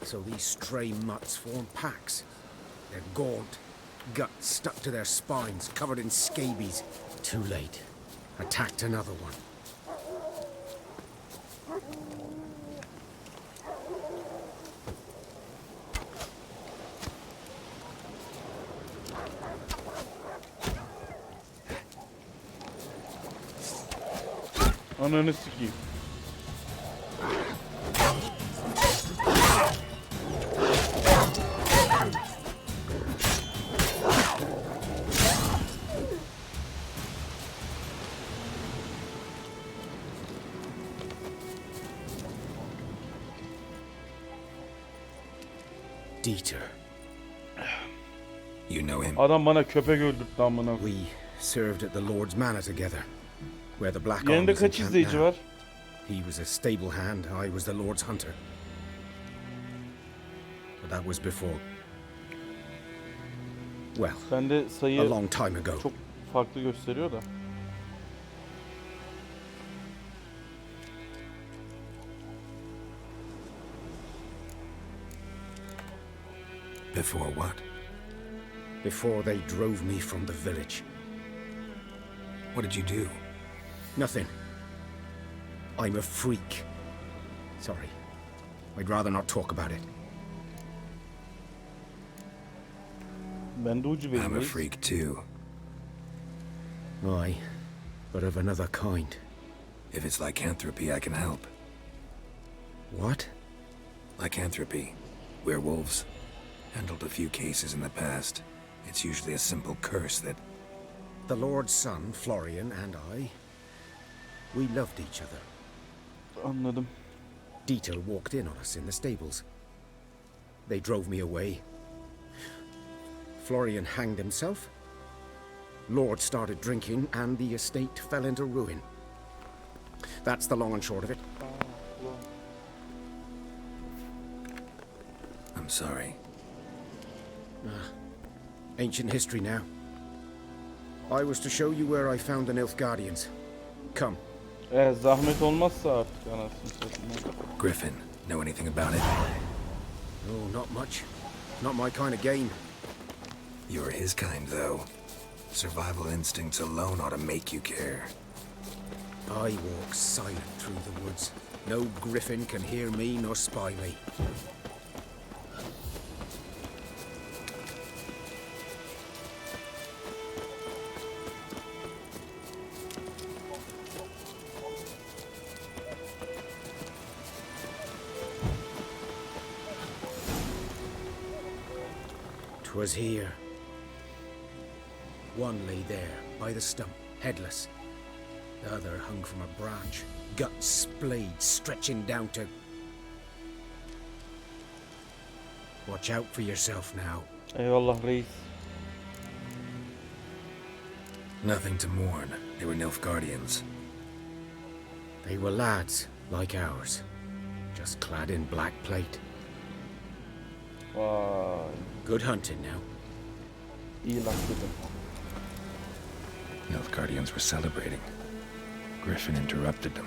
So these stray mutts form packs. They're gaunt, guts stuck to their spines, covered in scabies. Too late. Attacked another one. Ananı sikeyim. Dieter. You know him? Adam bana köpek öldürttü amına. We served at the Lord's Manor together, where the Black Yanında Army's kaç encamped izleyici now. var? He was a stable hand, I was the Lord's hunter. But that was before. Well, Bende sayı a long time ago. çok farklı gösteriyor da. Before what? Before they drove me from the village. What did you do? Nothing. I'm a freak. Sorry. I'd rather not talk about it. Ben de ucu I'm a freak too. Aye, but of another kind. If it's lycanthropy, I can help. What? Lycanthropy. Werewolves. Handled a few cases in the past. It's usually a simple curse that... The Lord's son, Florian, and I, we loved each other. Anladım. Dieter walked in on us in the stables. They drove me away. Florian hanged himself. Lord started drinking, and the estate fell into ruin. That's the long and short of it. I'm sorry. Ancient history now. I was to show you where I found the Nilfgaardians. Come. Zahmet olmazsa artık anasını satayım. Griffin, know anything about it? Oh, not much. Not my kind of game. You're his kind, though. Survival instincts alone ought to make you care. I walk silent through the woods. No griffin can hear me nor spy me. Was here. One lay there, by the stump, headless. The other hung from a branch, guts splayed, stretching down to... Watch out for yourself now. Eyvallah reis. Nothing to mourn. They were Nilfgaardians. They were lads, like ours. Just clad in black plate. Vay. Good hunting now. İyi laf dedim. Nilfgaardians were celebrating. Griffin interrupted them.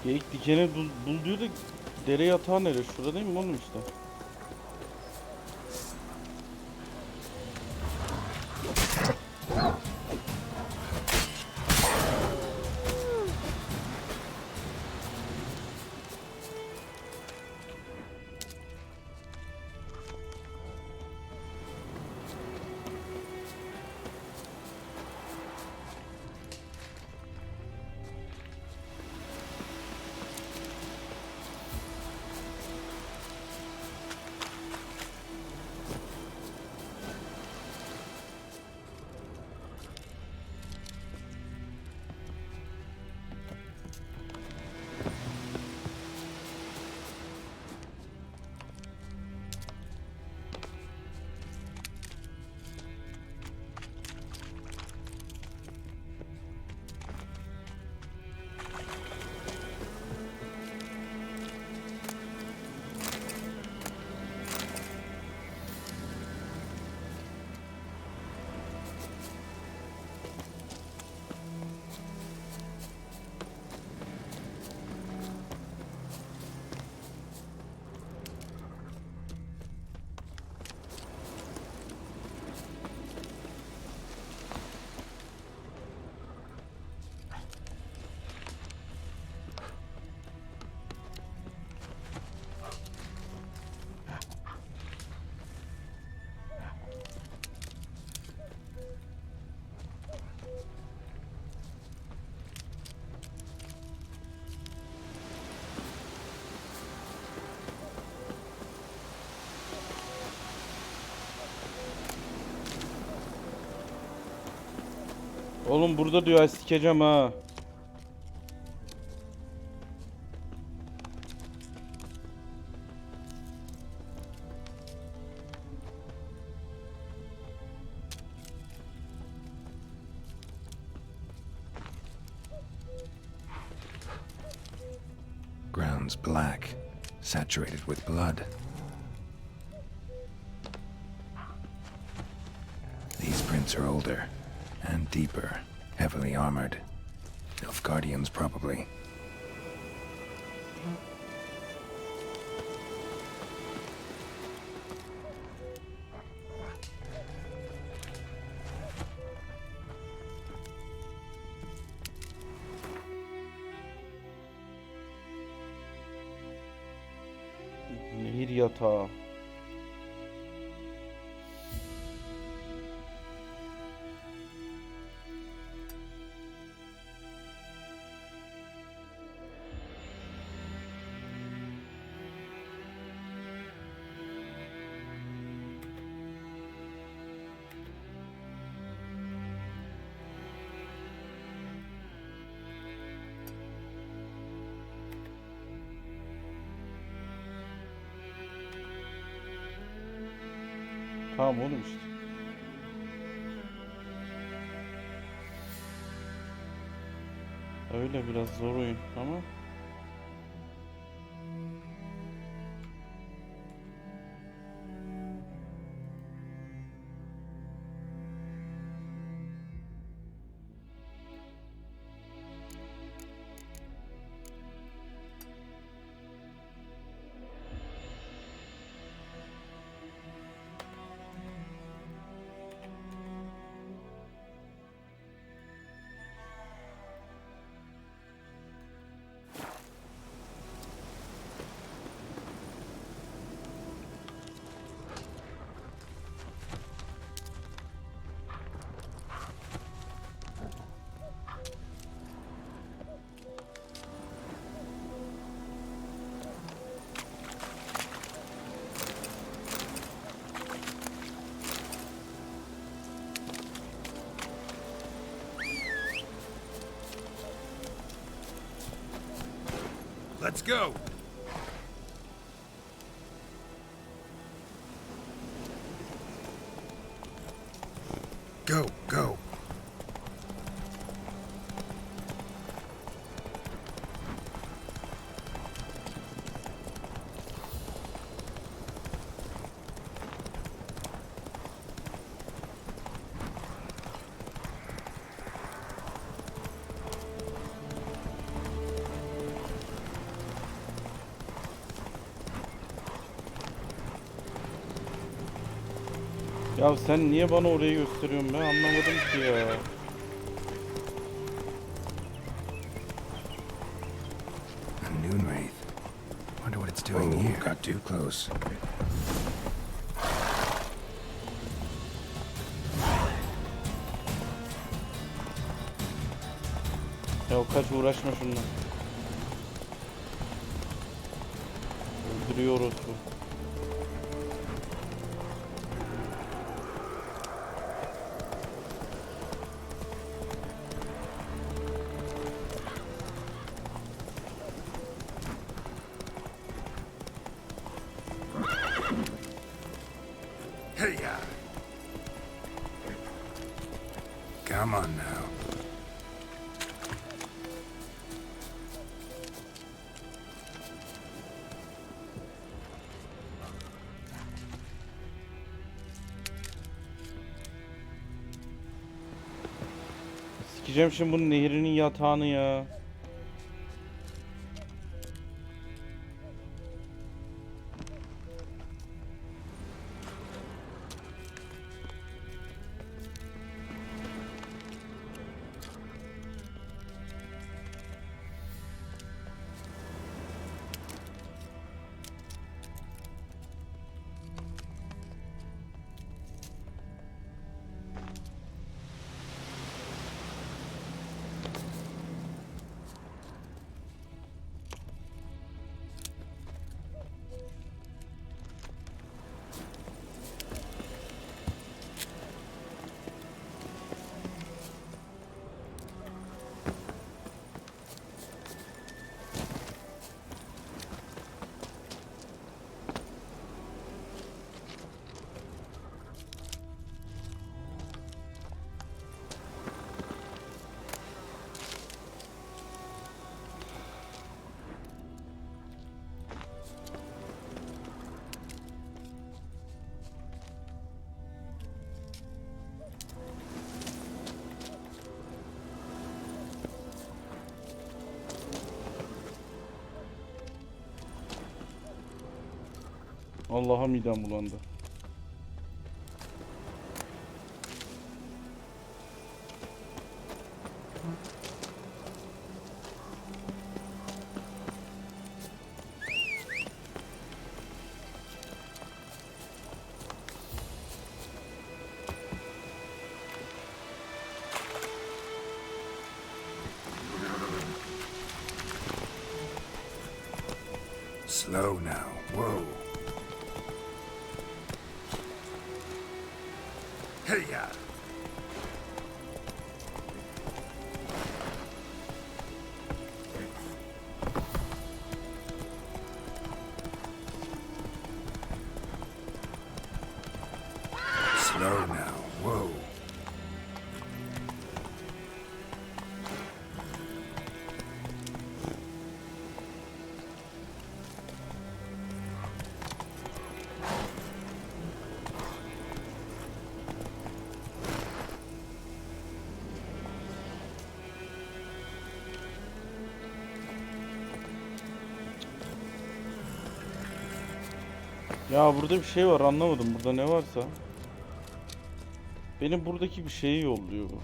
Geyik dikeni bul diyor da dere yatağı nere? Şurada değil mi oğlum işte? Oğlum burada diyor, sikeceğim ha. Ground's black, saturated with blood. These prints are older and deeper, heavily armored. Elf guardians, probably. Nehir yatağı. Tamam oğlum işte. Öyle biraz zor oyun ama. Let's go! Go, go. Ya sen niye bana orayı gösteriyorsun, ben anlamadım ki ya. A noon wraith. Wonder what it's doing here. Got too close. Ya kaç, uğraşma şundan. Öldürüyoruz bu. Hey ya. Come on now. Sikeceğim şimdi bunun nehrinin yatağını ya. Allah'a midem bulandı. Slow now. Whoa. Hey-ya! Slow now. Whoa. Ya burada bir şey var, anlamadım burada ne varsa. Benim buradaki bir şeyi yolluyor bu.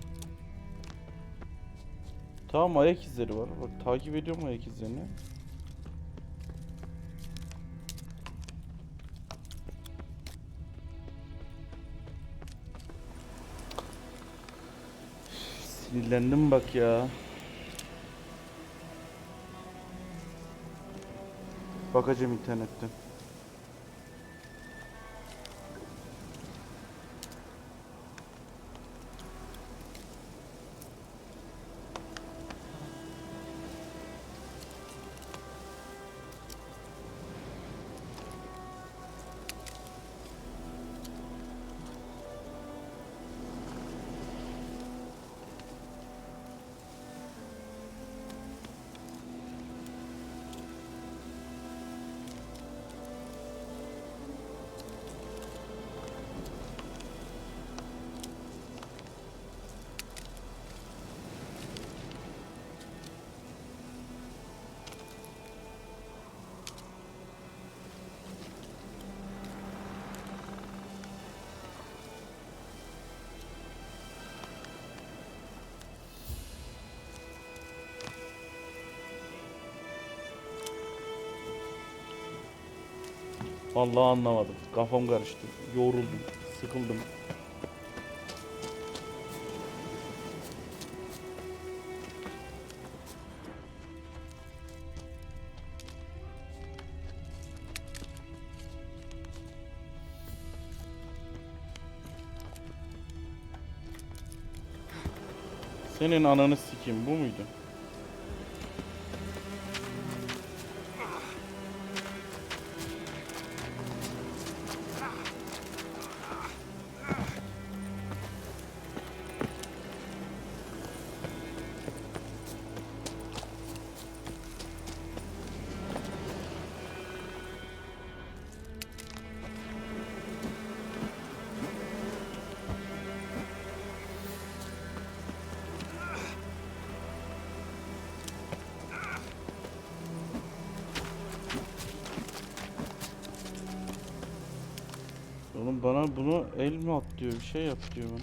Tamam, ayak izleri var. Bak takip ediyorum ayak izlerini. Sinirlendim bak ya. Bakacağım internetten. Vallahi anlamadım. Kafam karıştı. Yoruldum. Sıkıldım. Senin ananı sikeyim, bu muydu? Oğlum bana bunu el mi at diyor, bir şey yap diyor bana.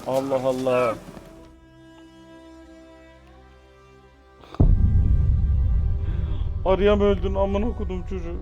Allah Allah. Arıyam öldün, amına kodum çocuğu.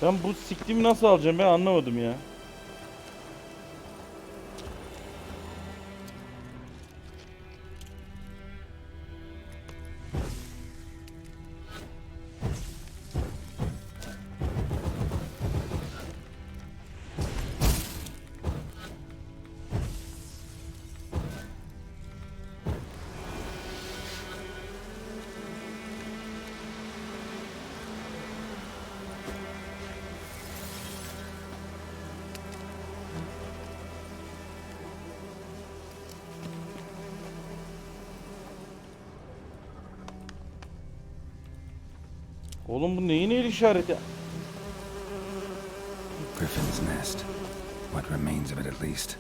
Ben bu siktiğimi nasıl alacağım, ben anlamadım ya. Oğlum bu neyin el işareti? Griffin's nest. What remains of it at least.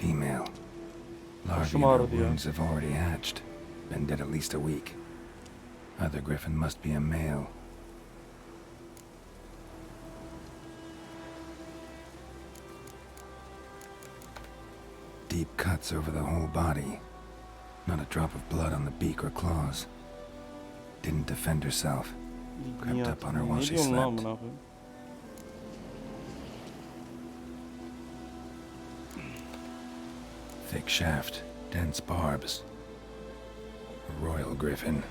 Female. Larvae Başım in her ağrıdı ya. wounds have already hatched. Been dead at least a week. Other griffin must be a male. Deep cuts over the whole body. Not a drop of blood on the beak or claws. Didn't defend herself. Crept up on her while Ne she diyorsun lan slept. buna koyayım? Thick shaft, dense barbs. A royal griffin.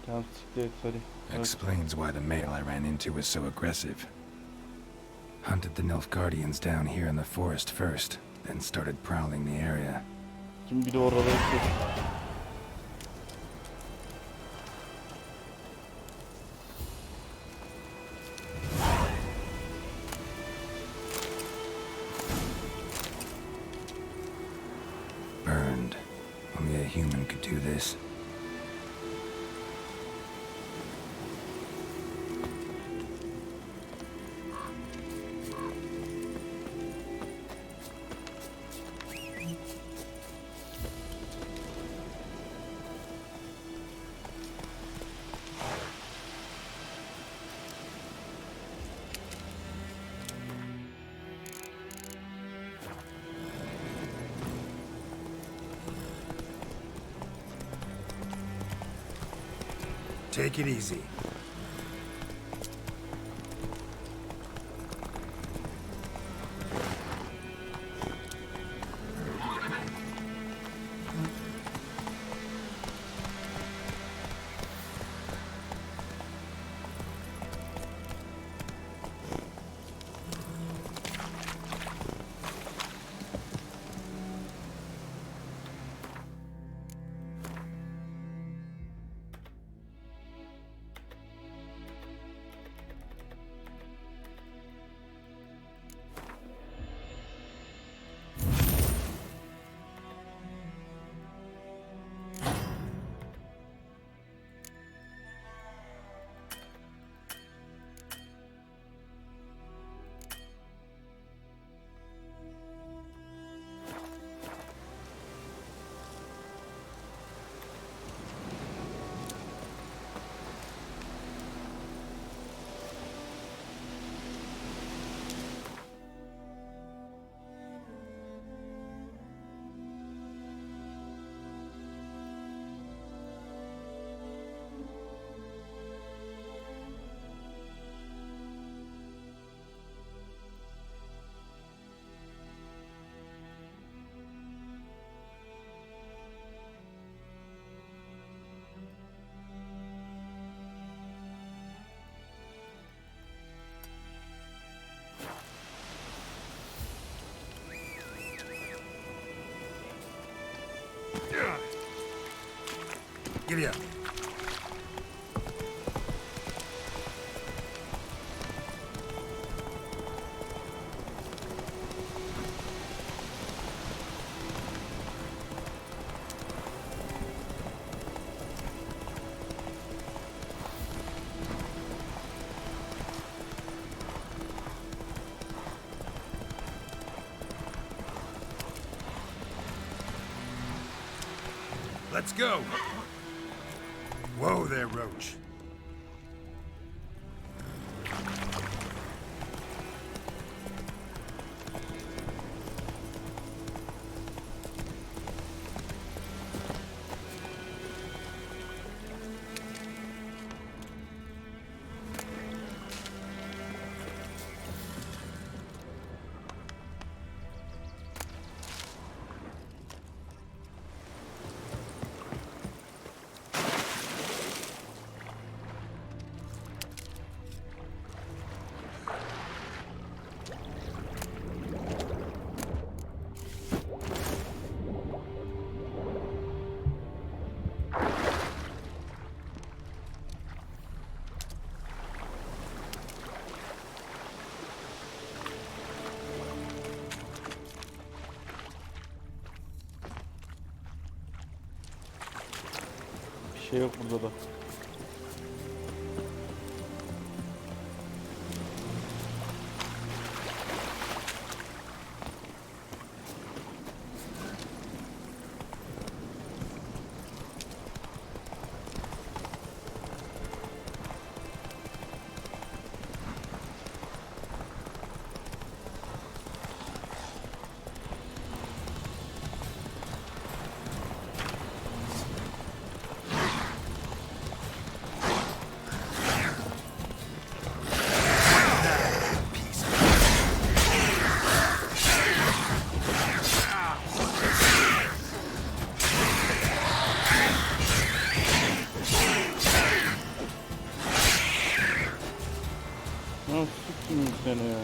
Tamam siktir et hadi. Evet. Explains why the male I ran into was so aggressive. Hunted the Nilfgaardians down here in the forest first, then started prowling the area. Şimdi bir de oraları kes. Burned. Only a human could do this. Take it easy. Giddy up. Let's go. Whoa there, Roach. şey yok burada da. Nasıl sikeyim seni ya?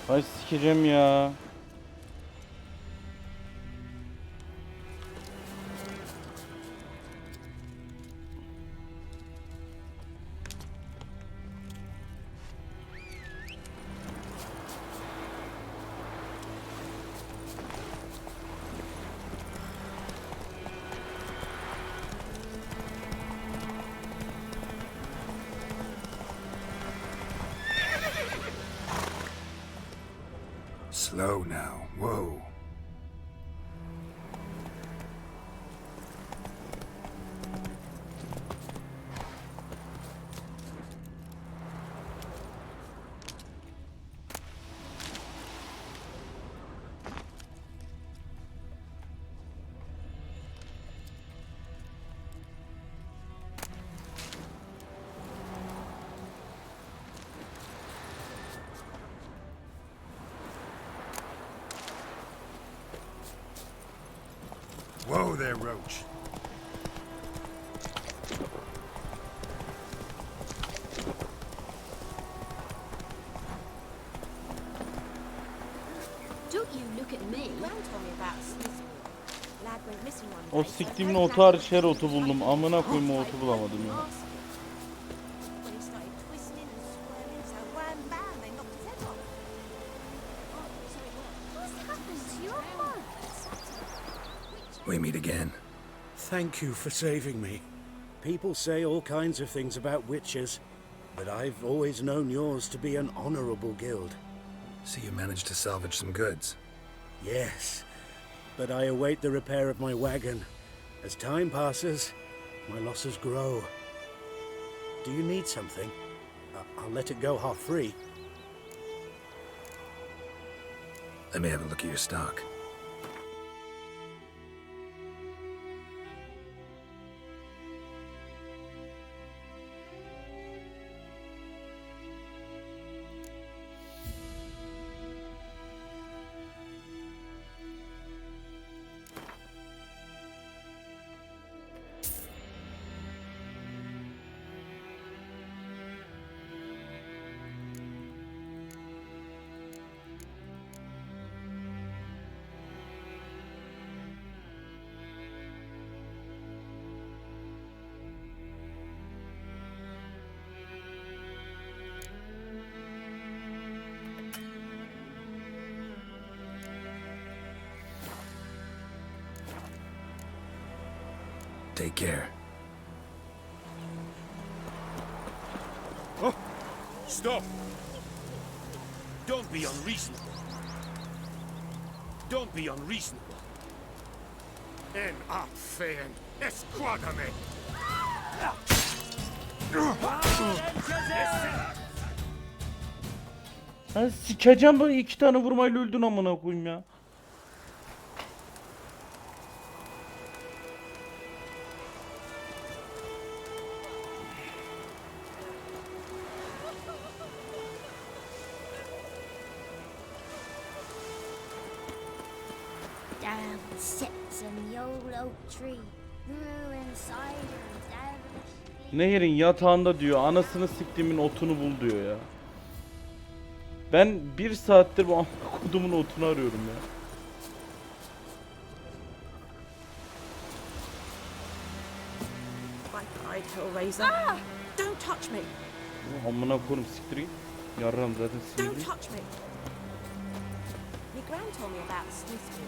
Ay sikeceğim ya. Slow now. Whoa. Whoa there, Roach. Don't you look at me. Well, told me about Slizzle. Lad went missing one O day, so siktiğimin I otu hariç her otu buldum. Amına koyayım o otu bulamadım ya. When he started twisting and squirming, so wham bam, they knocked his head off. What's happened to your heart? We meet again. Thank you for saving me. People say all kinds of things about witches, but I've always known yours to be an honorable guild. So you managed to salvage some goods? Yes, but I await the repair of my wagon. As time passes, my losses grow. Do you need something? I'll let it go half-free. Let me have a look at your stock. Take care. Oh, stop! Don't be unreasonable. Don't be unreasonable. En affären, esquadame! Ha sikeceğim bu iki tane vurmayla öldün amına koyayım ya. down sits an old oak tree, brewing cider devilish. Nehir'in yatağında diyor anasını siktiğimin otunu bul diyor ya. Ben 1 saattir bu kodumun otunu arıyorum ya. Biped Hellraiser. Don't touch me. Amına koyayım siktir git. Yarram zaten Don't sinirli. touch me. My gran told me about the Smiths boy.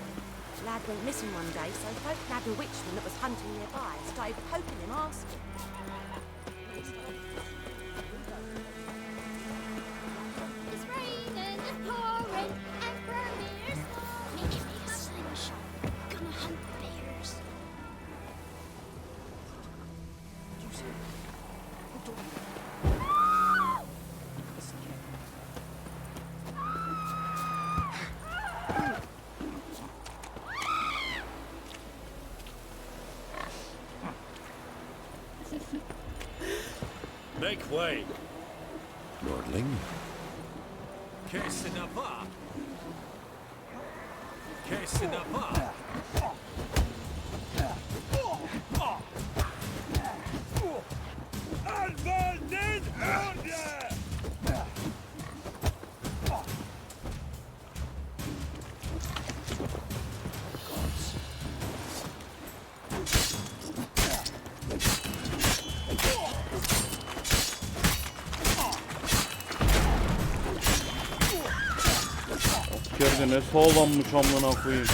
Lad went missing one day, so folk nabbed a witchman that was hunting nearby and started poking him, asking. It's raining, it's pouring, and Vermeer's making me a slingshot. Gonna hunt bears. Make way. Lordling? Kesitler. Kesitler. Advantage order! Askerde ne sağlammış amına koyayım.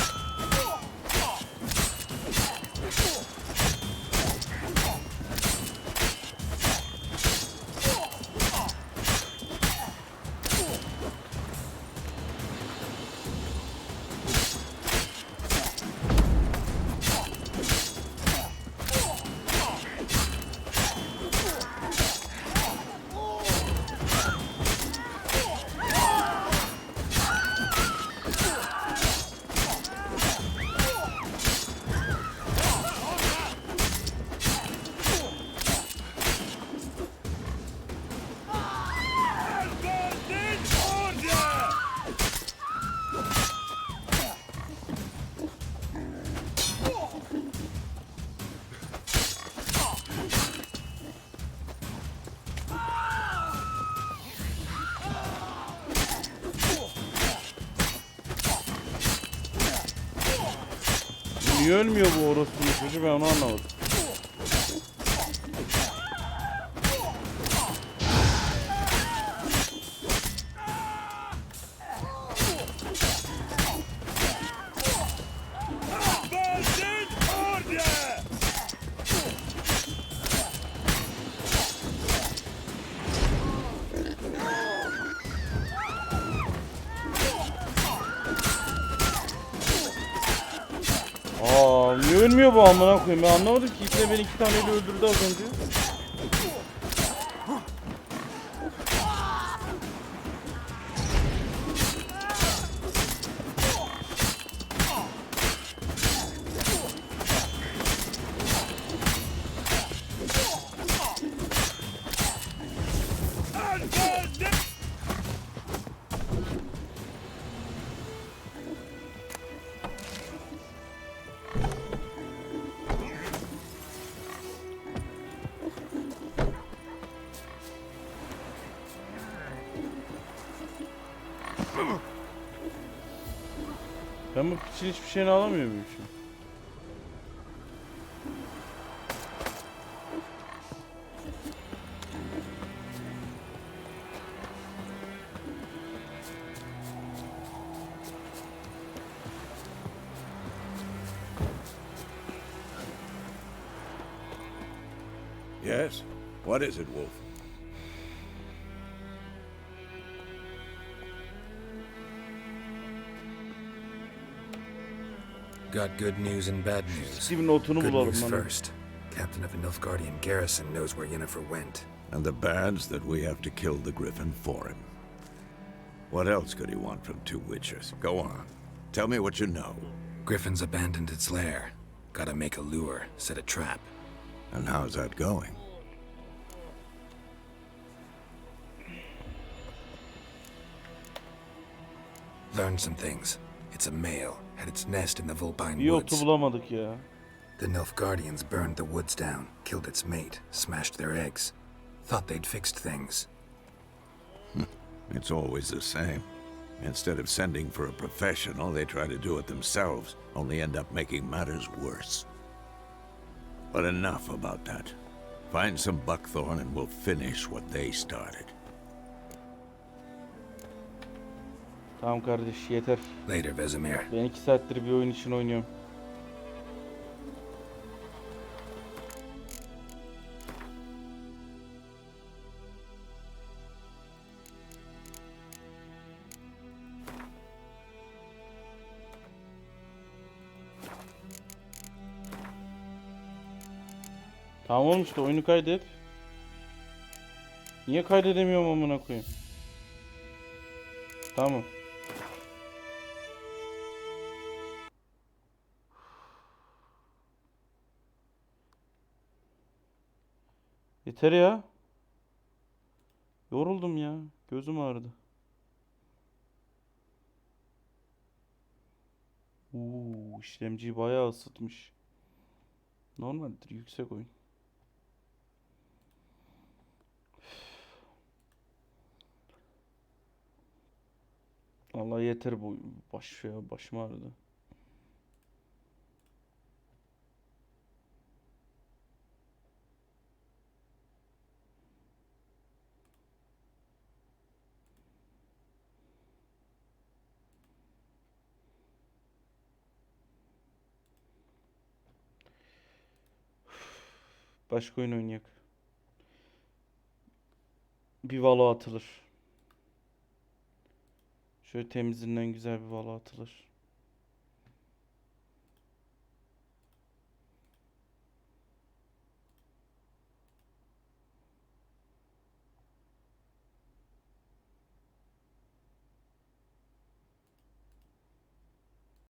Niye ölmüyor bu orospunun çocuğu, ben onu anlamadım. Niye ölmüyor bu amına koyayım, ben anlamadım ki. İkide beni 2 taneyle öldürdü az önce. Ben bu piçin hiçbir şeyini alamıyor muyum şimdi? Yes? What is it, Wolf? Got good news and bad news. Steven notunu Good bulalım news lan. first. Captain of a Nilfgaardian garrison knows where Yennefer went. And the bad's that we have to kill the Griffin for him. What else could he want from 2 witchers? Go on. Tell me what you know. Griffin's abandoned its lair. Gotta make a lure, set a trap. And how's that going? Learned some things. It's a male, had its nest in the Vulpine Bir otu woods. bulamadık ya. The Nilfgaardians burned the woods down, killed its mate, smashed their eggs. Thought they'd fixed things. It's always the same. Instead of sending for a professional, they try to do it themselves, only end up making matters worse. But enough about that. Find some buckthorn and we'll finish what they started. Tamam kardeş, yeter. Later, Vesemir. Ben 2 saattir bir oyun için oynuyorum. Tamam oğlum, işte oyunu kaydet. Niye kaydedemiyorum amına koyayım? Tamam. Yeter ya. Yoruldum ya. Gözüm ağrıdı. İşlemciyi bayağı ısıtmış. Normaldir, yüksek oyun. Vallahi yeter bu başım ağrıdı. Başka oyun oynayak. Bir valo atılır. Şöyle temizinden güzel bir valo atılır.